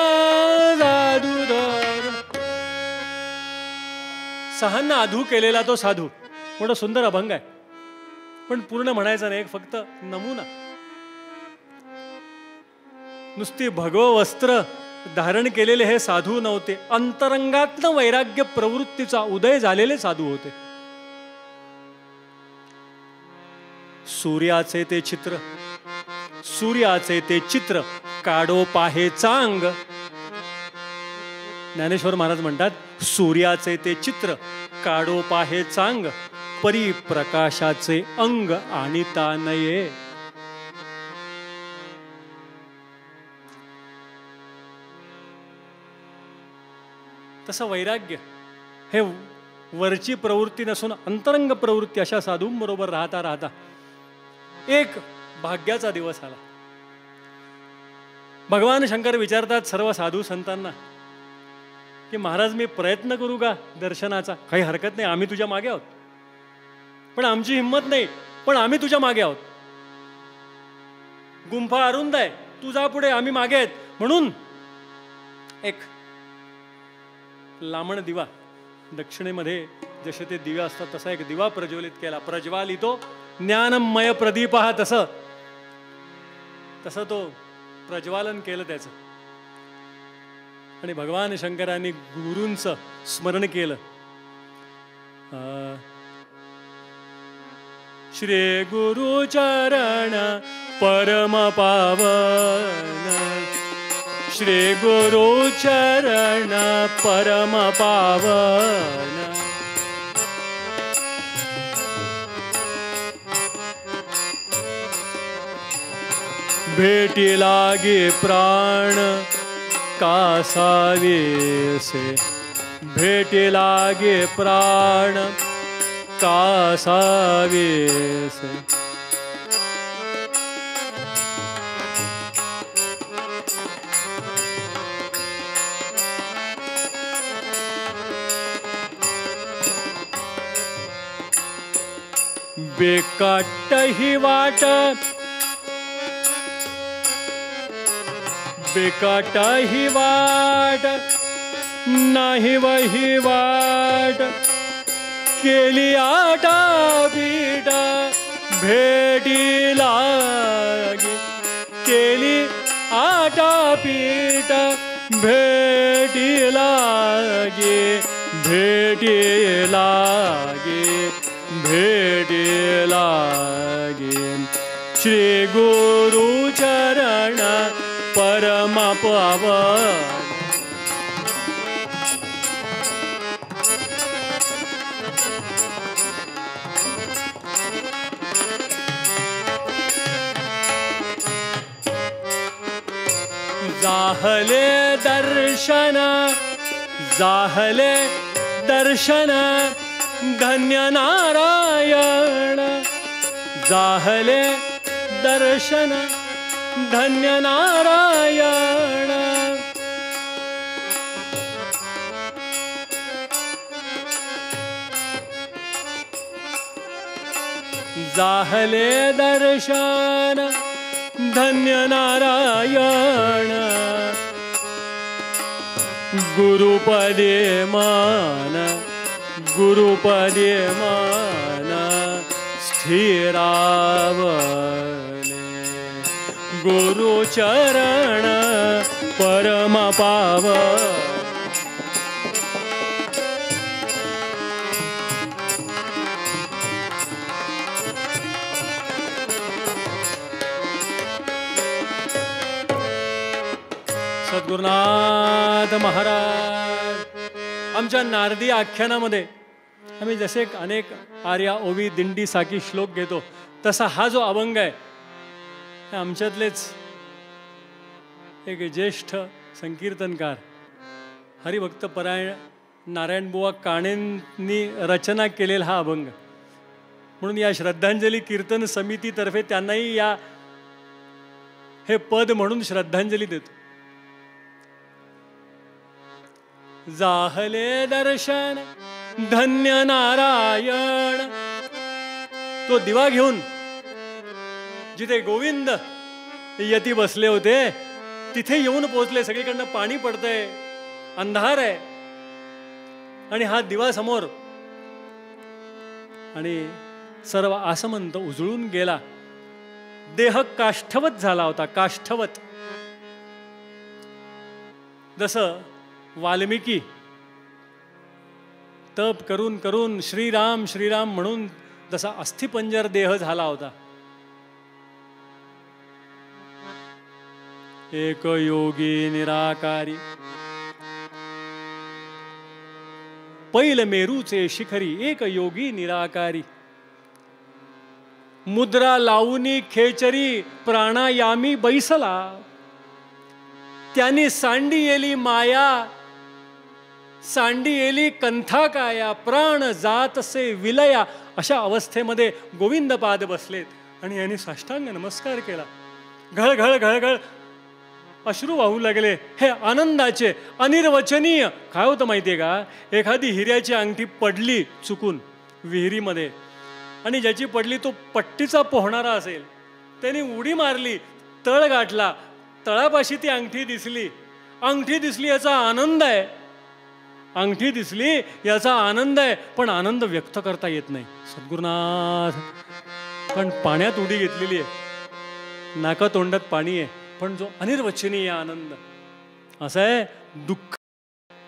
Speaker 3: साधू थोर. सहन आधू केलेला तो साधू. मोठा सुंदर अभंग आहे, पण पूर्ण म्हणायचं नाही, फक्त नमुना. नुसती भगव वस्त्र धारण केलेले हे साधू नव्हते, अंतरंगातनं वैराग्य प्रवृत्तीचा उदय झालेले साधू होते. सूर्याचे ते चित्र, सूर्याचे ते चित्र काढो पाहे चांग. ज्ञानेश्वर महाराज म्हणतात, सूर्याचे ते चित्र काढो पाहे चांग, परी प्रकाशाचे अंग आणिता नये. तसं वैराग्य हे वरची प्रवृत्ती नसून अंतरंग प्रवृत्ती अशा साधूंबरोबर राहता राहता एक भाग्याचा दिवस आला. भगवान शंकर विचारतात सर्व साधू संतांना की महाराज मी प्रयत्न करू का दर्शनाचा? काही हरकत नाही, आम्ही तुझ्या मागे आहोत, पण आमची हिंमत नाही, पण आम्ही तुझ्या मागे आहोत. गुंफा अरुंद आहे, तू जा पुढे, आम्ही मागे आहेत. म्हणून एक लामण दिवा, दक्षिणेमध्ये जसे ते दिवे असतात तसा एक दिवा प्रज्वलित केला. प्रज्वालितो ज्ञानमय प्रदीप, तसं तो प्रज्वालन केलं त्याचं. आणि भगवान शंकरांनी गुरूंचं स्मरण केलं. श्री गुरु चरण परम पावन, श्री गुरु चरण परम पावन. भेटी लागे प्राण कासावेसे, भेटी लागे प्राण कासावेसे. बेकाट ही वाट, बेकाट ही वाट, नाही वही वाट, केली आटा बीट भेटी लागी, केली आटा पीठ भेटी लागे, भेटी लागे, भेटी लागे. श्री गुरु चरण परम पावन, जाहले दर्शन, जाहले दर्शन धन्य नारायण, जाहले दर्शन धन्य नारायण. जाहले दर्शन धन्य नारायण. गुरुपदे मान, गुरुपदे मान स्थिरावले, गुरुचरण परम पावन. सद्गुरुनाथ महाराज. आमच्या नारदी आख्यानामध्ये आम्ही जसे अनेक आर्या ओवी दिंडी साकी श्लोक घेतो, तसा हा जो अभंग आहे हे आमच्यातलेच एक ज्येष्ठ संकीर्तनकार हरिभक्त परायण नारायणबुवा काणेंनी रचना केलेला हा अभंग. म्हणून या श्रद्धांजली कीर्तन समितीतर्फे त्यांनाही या हे पद म्हणून श्रद्धांजली देतो. जाहले दर्शन धन्य नारायण. तो दिवा घेऊन जिथे गोविंद यती बसले होते तिथे येऊन पोहोचले. सगळीकडनं पाणी पडतंय, अंधार आहे आणि हा दिवा समोर, आणि सर्व आसमंत उजळून गेला. देह काष्ठवत झाला होता, काष्ठवत. जसं वाल्मिकी तप करून करून श्रीराम श्रीराम म्हणून जसा अस्थिपंजर देह झाला होता. एक योगी निराकारी, पैल मेरूचे शिखरी एक योगी निराकारी. मुद्रा लावूनी खेचरी प्राणायामी बैसला. त्यांनी सांडी येली माया, सांडी येली कंथा काया, प्राण जातसे विलया. अशा अवस्थेमध्ये गोविंदपाद बसलेत आणि यांनी साष्टांग नमस्कार केला. घळघळ घळघळ अश्रू वाहू लागले. हे आनंदाचे अनिर्वचनीय. काय होतं माहितीये का, एखादी हिऱ्याची अंगठी पडली चुकून विहिरीमध्ये आणि ज्याची पडली तो पट्टीचा पोहणारा असेल, त्याने उडी मारली, तळ गाठला, तळापाशी ती अंगठी दिसली. अंगठी दिसली याचा आनंद आहे, अंगठी दिसली याचा आनंद आहे, पण आनंद व्यक्त करता येत नाही. सद्गुरुनाथ, पण पाण्यात उडी घेतलेली आहे, नाका तोंडात पाणी आहे, पण जो अनिर्वचनीय आनंद असा आहे. दुःख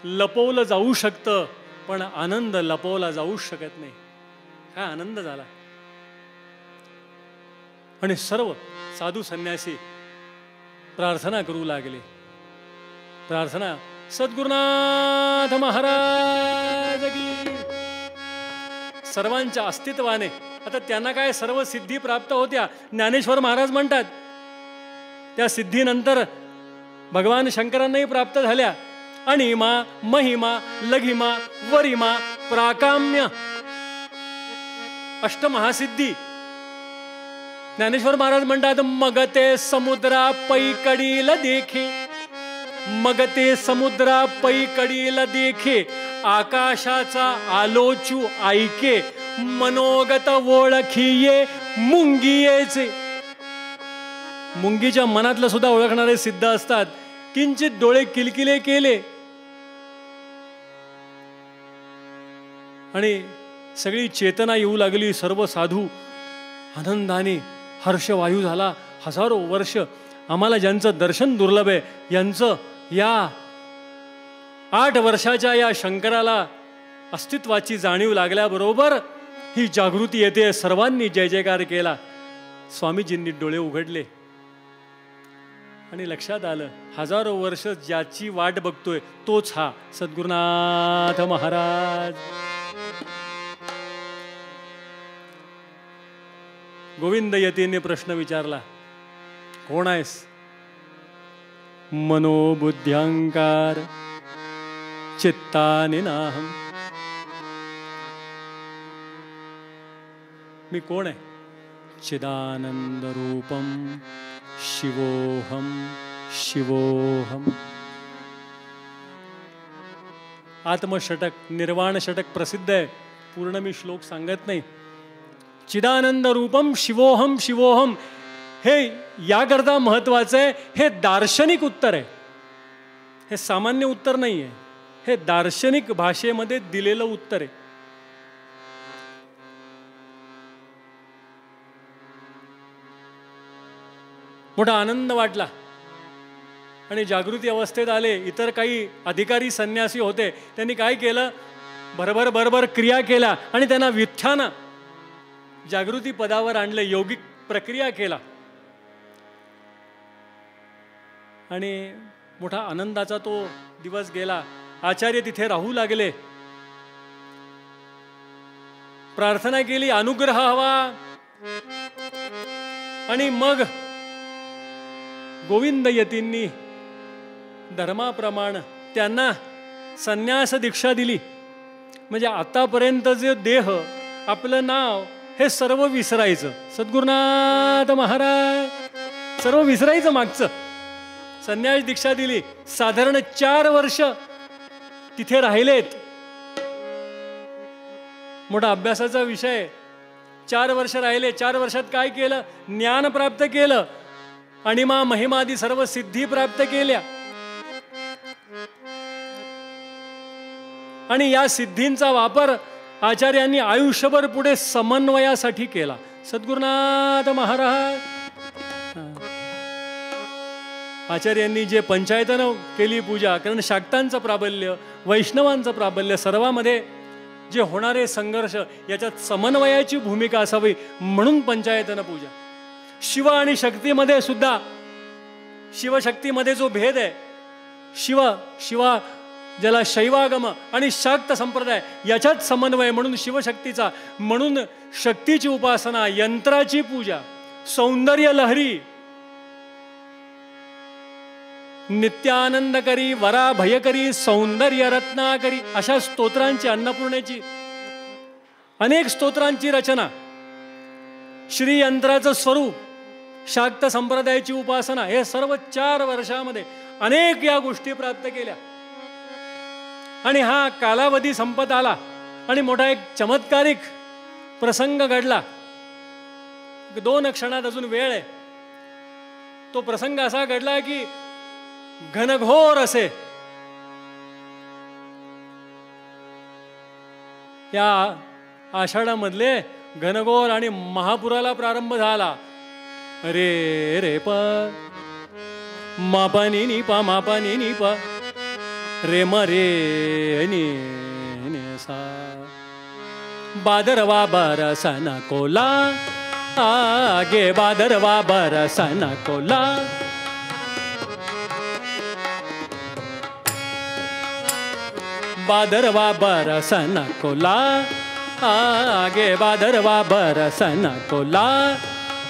Speaker 3: लपवलं जाऊ शकतं पण आनंद लपवला जाऊ शकत नाही. काय आनंद झाला. आणि सर्व साधू संन्यासी प्रार्थना करू लागले. प्रार्थना सद्गुरुनाथ महाराज की. सर्वांच्या अस्तित्वाने आता त्यांना काय सर्व सिद्धी प्राप्त होत्या. ज्ञानेश्वर महाराज म्हणतात त्या सिद्धीनंतर भगवान शंकरांनाही प्राप्त झाल्या. अणिमा, महिमा, लघिमा, वरिमा, प्राकाम्य, अष्टमहासिद्धी. ज्ञानेश्वर महाराज म्हणतात मग ते समुद्रा पैकडील देखे, मग ते समुद्रा पैकडील देखे, आकाशाचा आलोचू ऐके, मनोगत ओळखिये मुंगियेचे. मुंगीच्या मनातलं सुद्धा ओळखणारे सिद्ध असतात. किंचित डोळे किलकिले केले आणि सगळी चेतना येऊ लागली. सर्व साधू आनंदाने हर्षवायू झाला. हजारो वर्ष आम्हाला ज्यांचं दर्शन दुर्लभ आहे, यांचं या 8 वर्षाच्या या शंकराला अस्तित्वाची जाणीव लागल्याबरोबर ही जागृती येते. सर्वांनी जय जयकार केला. स्वामीजींनी डोळे उघडले आणि लक्षात आलं, हजारो वर्ष ज्याची वाट बघतोय तोच हा सद्गुरुनाथ महाराज. गोविंद यतीने प्रश्न विचारला, कोण आहेस? मनोबुद्ध्यांकार चित्तानि नाहम. मी कोण आहे? चिदानंद रूपम शिवोहम शिवोहम. आत्मषटक निर्वाण षटक प्रसिद्ध आहे, पूर्ण मी श्लोक सांगत नाही. चिदानंद रूपम शिवोहम शिवोहम हे याकरता महत्वाचं आहे. हे दार्शनिक उत्तर आहे, हे सामान्य उत्तर नाही आहे. हे दार्शनिक भाषेमध्ये दिलेलं उत्तर आहे. मोठा आनंद वाटला आणि जागृती अवस्थेत आले. इतर काही अधिकारी संन्यासी होते, त्यांनी काय केलं, भरभर भरभर क्रिया केल्या आणि त्यांना विठ्ठानं जागृती पदावर आणले, योगिक प्रक्रिया केला आणि मोठा आनंदाचा तो दिवस गेला. आचार्य तिथे राहू लागले. प्रार्थना केली, अनुग्रह हवा. आणि मग गोविंद यतींनी धर्माप्रमाणे त्यांना संन्यास दीक्षा दिली. म्हणजे आतापर्यंत जे देह, आपलं नाव हे सर्व विसरायचं. सद्गुरुनाथ महाराज सर्व विसरायचं मागचं. संन्यास दीक्षा दिली. साधारण 4 वर्ष तिथे राहिलेत. मोठा अभ्यासाचा विषय. 4 वर्ष राहिले. 4 वर्षात काय केलं? ज्ञान प्राप्त केलं. अणिमा महिमादी सर्व सिद्धी प्राप्त केल्या आणि या सिद्धींचा वापर आचार्यांनी आयुष्यभर पुढे समन्वयासाठी केला. सद्गुरुनाथ महाराज आचार्यांनी जे पंचायतनं केली पूजा, कारण शाक्तांचं प्राबल्य, वैष्णवांचं प्राबल्य, सर्वांमध्ये जे होणारे संघर्ष, याच्यात समन्वयाची भूमिका असावी म्हणून पंचायतनं पूजा. शिव आणि शक्तीमध्ये सुद्धा, शिवशक्तीमध्ये जो भेद आहे, शिवा ज्याला शैवागम आणि शाक्त संप्रदाय याच्यात समन्वय म्हणून शिवशक्तीचा, म्हणून शक्तीची उपासना, यंत्राची पूजा, सौंदर्य लहरी, नित्यानंदकरी, वरा भयकरी, सौंदर्य रत्नाकरी, अशा स्तोत्रांची, अन्नपूर्णेची अनेक स्तोत्रांची रचना, श्रीयंत्राचं स्वरूप, शाक्त संप्रदायाची उपासना, हे सर्व 4 वर्षामध्ये अनेक या गोष्टी प्राप्त केल्या. आणि हा कालावधी संपत आला आणि मोठा एक चमत्कारिक प्रसंग घडला. 2 क्षणात अजून वेळ आहे. तो प्रसंग असा घडला की घनघोर असे या आषाढामधले घनघोर आणि महापुराला प्रारंभ झाला. रे रे प मा प नि नि प मा प नि नि प रे म रे नि सा. बादरवा बरसन कोला आगे, बादरवा बरसन कोला. बादरवा बरसन कोला आगे, बादरवा बरसन कोला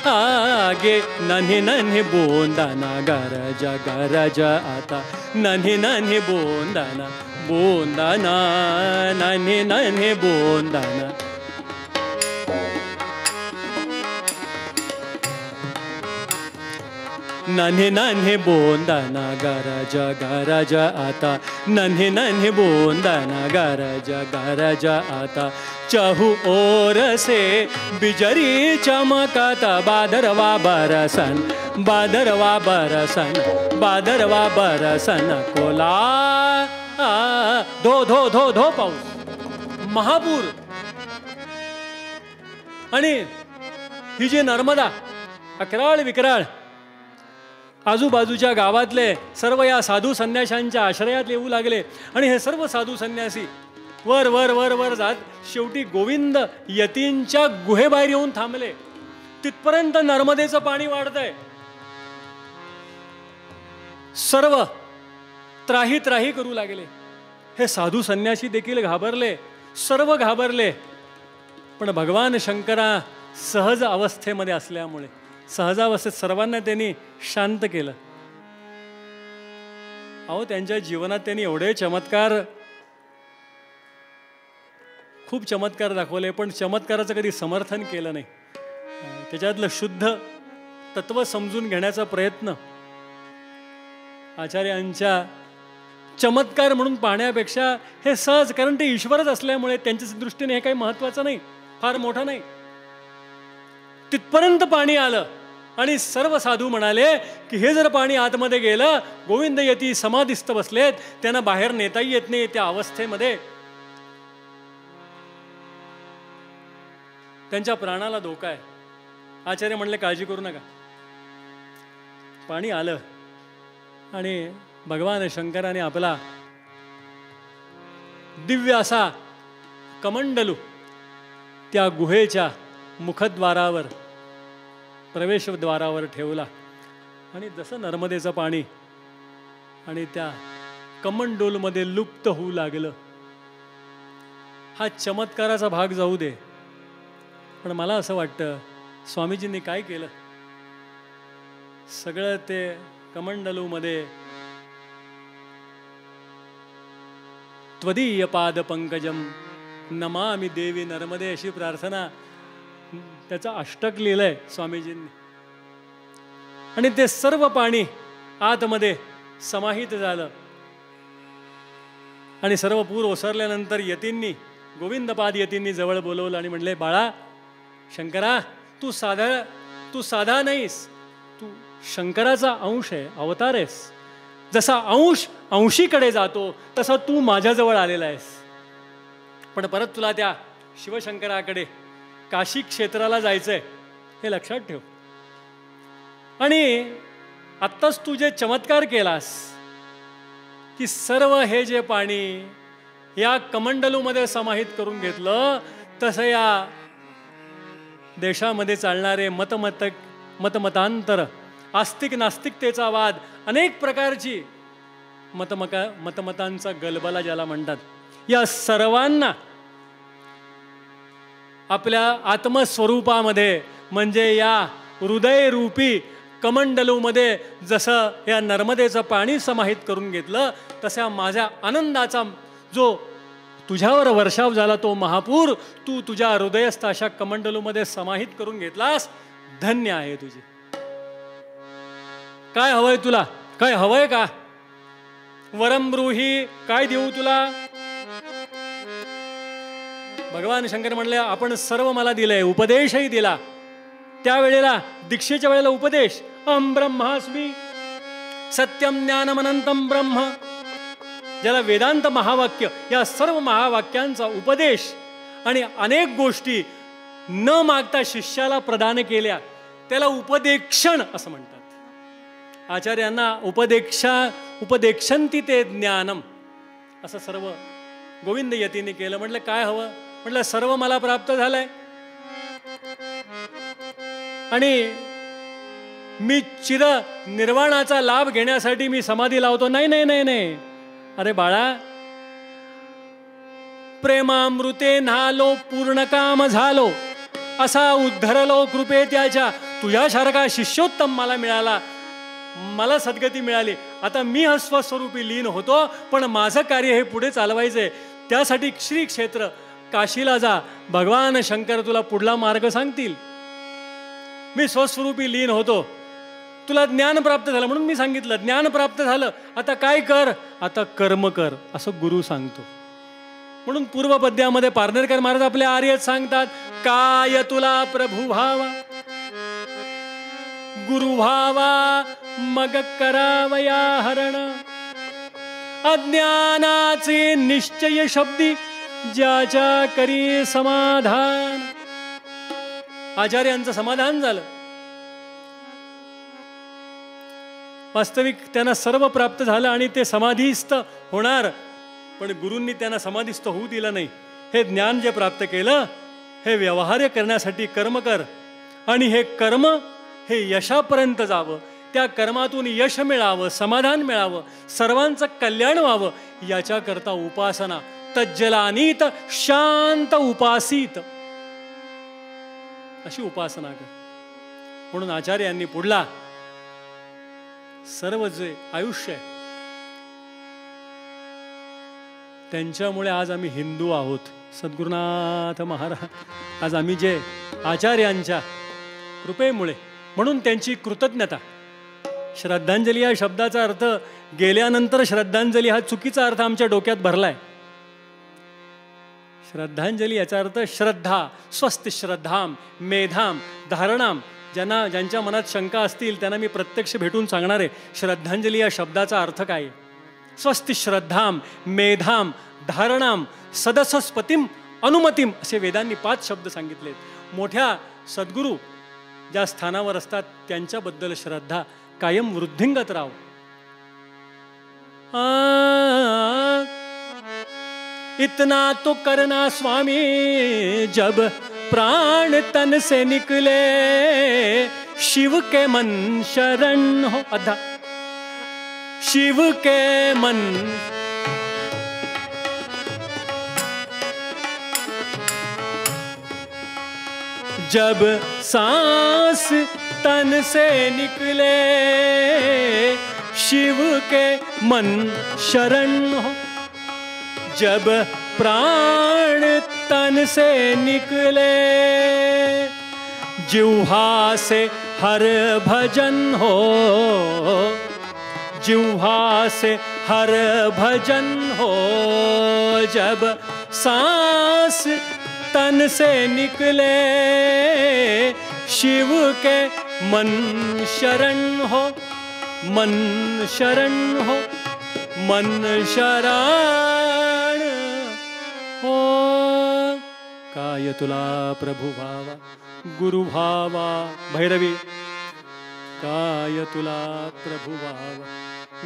Speaker 3: आगे. नन्ही नन्ही बूंदना गरज गरज आता, नन्ही नन्ही बूंदना बूंदना, नन्ही नन्ही बूंदना. नन्हे नन्हे बोंदाना गरजा आता, नन्हे नन्हे बोंदाना गरजा आता, चहु ओर से बिजरी चमकता, बादरवा बरसन, बादरवा बरसन, बादरवा बरसन कोला, धो धो धो धो पाऊस, महापूर. आणि ही जी नर्मदा अकराळ विकराळ आजूबाजूच्या गावातले सर्व या साधू संन्याशांच्या आश्रयात येऊ लागले. आणि हे सर्व साधू संन्यासी वर वर वर वर जात शेवटी गोविंद यतींच्या गुहेबाहेर येऊन थांबले. तिथपर्यंत नर्मदेचं पाणी वाढतंय. सर्व त्राही त्राही करू लागले. हे साधू संन्यासी देखील घाबरले, सर्व घाबरले. पण भगवान शंकरा सहज अवस्थेमध्ये असल्यामुळे सहजावस्थेत सर्वांना त्यांनी शांत केलं. अहो, त्यांच्या जीवनात त्यांनी एवढे चमत्कार, खूप चमत्कार दाखवले, पण चमत्काराचं कधी समर्थन केलं नाही. त्याच्यातलं शुद्ध तत्व समजून घेण्याचा प्रयत्न आचार्यांच्या चमत्कार म्हणून पाहण्यापेक्षा हे सहज, कारण ते ईश्वरच असल्यामुळे त्यांच्या दृष्टीने हे काही महत्वाचं नाही, फार मोठं नाही. तिथपर्यंत पाणी आलं आणि सर्व साधू म्हणाले की हे जर पाणी आतमध्ये गेलं, गोविंद यती समाधिस्थ बसलेत, त्यांना बाहेर नेताही येत नाही. त्या अवस्थेमध्ये त्यांच्या प्राणाला धोका आहे. आचार्य म्हणले काळजी करू नका. पाणी आलं आणि भगवान शंकराने आपला दिव्य असा कमंडलू त्या गुहेच्या मुखद्वारावर, प्रवेशद्वारावर ठेवला. आणि जसं नर्मदेचं पाणी आणि त्या कमंडोलमध्ये लुप्त होऊ लागलं. हा चमत्काराचा भाग जाऊ दे, पण मला असं वाटतं स्वामीजींनी काय केलं, सगळं ते कमंडलूमध्ये त्वदीय पाद पंकजम नमामि देवी नर्मदे अशी प्रार्थना, त्याचा अष्टक लिहिलंय स्वामीजींनी. आणि ते सर्व पाणी आतमध्ये समाहित झालं. आणि सर्व पूर ओसरल्यानंतर यतींनी, गोविंदपाद यतींनी जवळ बोलवलं आणि म्हणले, बाळा शंकरा, तू साधा नाहीस, तू शंकराचा अंश आहे, अवतार आहेस. जसा अंश अंशीकडे जातो तसा तू माझ्याजवळ आलेला आहेस. पण परत तुला त्या शिवशंकराकडे काशी क्षेत्राला जायचंय, हे लक्षात ठेव. आणि आत्ताच तू जे चमत्कार केलास की सर्व हे जे पाणी या कमंडलूमध्ये समाहित करून घेतलं, तसं या देशामध्ये चालणारे मतमतांतर, आस्तिक नास्तिकतेचा वाद, अनेक प्रकारची मतमतांचा गलबला ज्याला म्हणतात, या सर्वांना आपल्या आत्मस्वरूपामध्ये म्हणजे या हृदयरूपी कमंडलूमध्ये जसं या नर्मदेचं पाणी समाहित करून घेतलं, तसा माझ्या आनंदाचा जो तुझ्यावर वर्षाव झाला तो महापूर तू तुझ्या हृदयस्थ अशा कमंडलूमध्ये समाहित करून घेतलास. धन्य आहे तुझी. काय हवंय तुला? काय हवंय का? वरम ब्रूही, काय देऊ तुला? भगवान शंकर म्हणले, आपण सर्व मला दिलंय, उपदेशही दिला. त्यावेळेला दीक्षेच्या वेळेला उपदेश, अहं ब्रह्मास्मी सत्यम ज्ञानम अनंतम ब्रह्म, ज्याला वेदांत महावाक्य, या सर्व महावाक्यांचा उपदेश आणि अनेक गोष्टी न मागता शिष्याला प्रदान केल्या, त्याला उपदेक्षण असं म्हणतात. आचार्यांना उपदेक्षंती ते ज्ञानम असं सर्व गोविंद यतीने केलं. म्हटलं काय हवं? म्हटलं सर्व मला प्राप्त झालंय आणि मी चिर निर्वाणाचा लाभ घेण्यासाठी मी समाधी लावतो. नाही नाही नाही नाही, अरे बाळा, प्रेमामृते न्हालो पूर्ण काम झालो, असा उद्धरलो कृपे त्याच्या. तुझ्यासारखा शिष्योत्तम मला मिळाला, मला सद्गती मिळाली. आता मी हा स्वस्वरूपी लीन होतो, पण माझं कार्य हे पुढे चालवायचंय. त्यासाठी श्री क्षेत्र काशीला जा, भगवान शंकर तुला पुढला मार्ग सांगतील. मी स्वस्वरूपी लीन होतो तुला ज्ञान प्राप्त झालं म्हणून मी सांगितलं ज्ञान प्राप्त झालं, आता काय कर, आता कर्म कर असं गुरु सांगतो. म्हणून पूर्व पद्यामध्ये पारनेरकर महाराज आपल्या आर्यत सांगतात, काय तुला प्रभू भावा गुरु भावा मग करावया हरण, अज्ञानाचे निश्चय शब्दी ज्याच्या करी समाधान. आचार्यांचं समाधान झालं. वास्तविक त्यांना सर्व प्राप्त झालं आणि ते समाधीस्थ होणार, पण गुरूंनी त्यांना समाधीस्थ होऊ दिलं नाही. हे ज्ञान जे प्राप्त केलं हे व्यवहार्य करण्यासाठी कर्म कर, आणि हे कर्म हे यशापर्यंत जावं, त्या कर्मातून यश मिळावं, समाधान मिळावं, सर्वांचं कल्याण व्हावं, याच्याकरता उपासना. तज्जलानीत शांत उपासित, अशी उपासना कर. म्हणून आचार्यांनी पुढला सर्व जे आयुष्य आहे त्यांच्यामुळे आज आम्ही हिंदू आहोत. सद्गुरुनाथ महाराज आज आम्ही जे आचार्यांच्या कृपेमुळे, म्हणून त्यांची कृतज्ञता. श्रद्धांजली या शब्दाचा अर्थ गेल्यानंतर श्रद्धांजली हा चुकीचा अर्थ आमच्या डोक्यात भरलाय. श्रद्धांजली याचा अर्थ श्रद्धा, स्वस्ति श्रद्धाम मेधाम धारणाम. ज्यांच्या मनात शंका असतील त्यांना मी प्रत्यक्ष भेटून सांगणार आहे श्रद्धांजली या शब्दाचा अर्थ काय आहे. स्वस्ति श्रद्धाम मेधाम धारणाम सदसस्पतीम अनुमतीम असे वेदांनी 5 शब्द सांगितलेत. मोठ्या सद्गुरू ज्या स्थानावर असतात त्यांच्याबद्दल श्रद्धा कायम वृद्धिंगत राहो. इतना तो करना स्वामी जब प्राण तन से निकले, शिव के मन शरण हो अधा, शिव के मन जब सांस तन से निकले, शिव के मन शरण हो. जब प्राण तन से निकले, जिह्वा से हर भजन हो, जिह्वा से हर भजन हो. जब सांस तन से निकले, शिव के मन शरण हो, मन शरण हो, मन शरण हो. काय तुला प्रभु भावा गुरु भावा भैरवी, काय तुला प्रभु भावा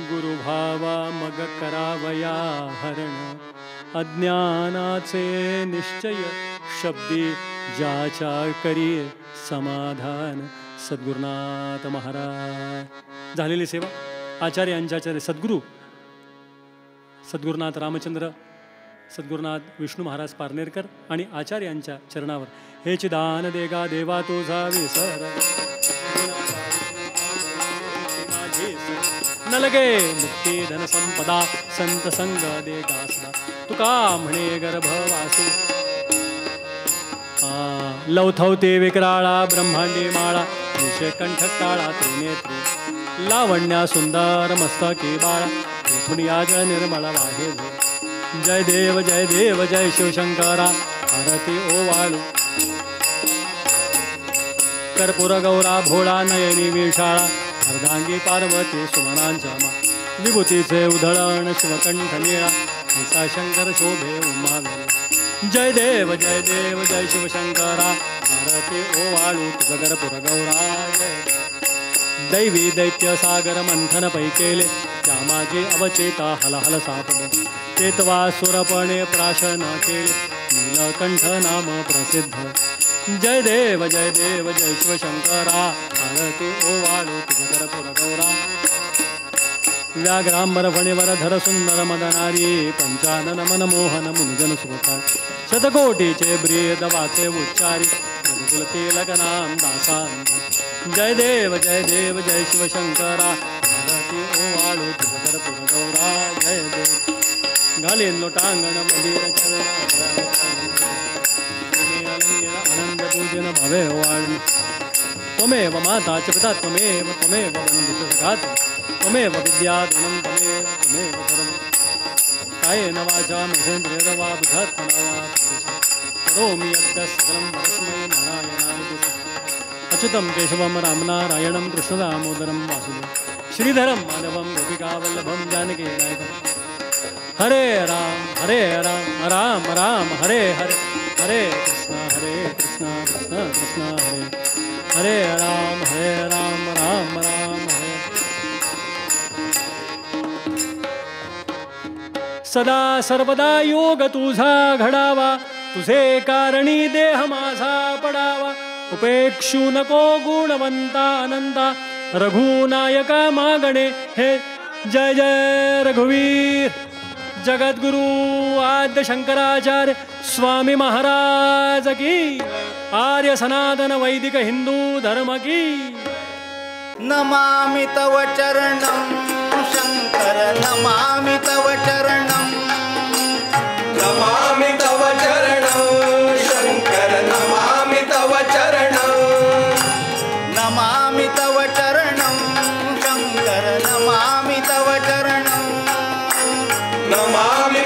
Speaker 3: गुरु भावा मग करावया हरण, अज्ञानाचे निश्चय शब्दी ज्याच्या करी समाधान. सद्गुरुनाथ महाराज झालेली सेवा आचार्यांच्या सद्गुरू सद्गुरुनाथ रामचंद्र, सद्गुरुनाथ विष्णू महाराज पारनेरकर आणि आचार्यांच्या चरणावर. हे चिदान देगा देवा तुझा विसर, न लगे मुक्ती धन संपदा, संत संग देगा सदा. तुका म्हणे गर्भवासी, लवथवते विक्राळा ब्रह्मांडी माळा, विषय कंठ काळा त्रिनेत्री, लावण्या सुंदर मस्तकी बाळा, तेथून या जळ निर्मळ वाहे. जय देव जय देव जय शिवशंकरा, आरती ओवाळू. कर्पूर गौरा भोळा नयनी विशाळा, अर्धांगी पार्वती सुमनांच्या मा, विभूतीचे उधळण शिवकंठ निळा, ऐसा शंकर शोभे उमावे. जय देव जय शिवशंकरा, आरती ओवाळू तुझ कर्पूर गौरा. दैवी दैत्य सागर मंथन पै केले, त्या माझे अवचेता हलहल सापड. चेतवा सुरपणे प्राशन केले, नीलकंठ नाम प्रसिद्ध. जय देव जय शिवशंकरा, आरती ओवाळू तुझ कर्पूर गौरा. व्याघ्रांबर फणीवर धर सुंदर मदनारी, पंचानन मनमोहन मुनिजन सुखा. शतकोटीचे ब्रीद वाचे उच्चारी, रघुकुल नाम दासांत. जय देव जय शिवशंकरा, आरती ओवाळू तुझ कर्पूर गौरा. जय देव घालीन लोटांगण मंदिर चरण, आनंद पूजन भवे वाळू. त्वमेव माता च पिता त्वमेव बन्धुसखा त्वमेव विद्याधनं त्वमेव सर्वं कायेन वाचा मनसेन्द्रियेण वा बुद्ध्यात्मना वा करोमि यद्यत् सकलं परस्मै नारायणाय अच्युतं केशवं रामनारायणं कृष्णदामोदरं वासुदेवं श्रीधरं माधवं गोपिकावल्लभं जानकीनायकं हरे राम राम राम हरे हरे हरे कृष्ण कृष्ण कृष्ण हरे राम राम राम हरे सदा सर्वदा योग तुझा घडावा तुझे कारणी देह माझा पडावा उपेक्षू नको गुणवंता अनंता रघुनायका मागणे हे जय जय रघुवीर जगद्गुरु आद्य शंकराचार्य स्वामी महाराज की आर्य सनातन वैदिक हिंदू धर्म की
Speaker 5: नमामि तव चरणं शंकर नमामि तव चरणं
Speaker 1: नमामि तव चरणं शंकर नमामि तव चरणं
Speaker 5: नमामि तव चरणं शंकर नमामि तव चरणं
Speaker 1: नमामि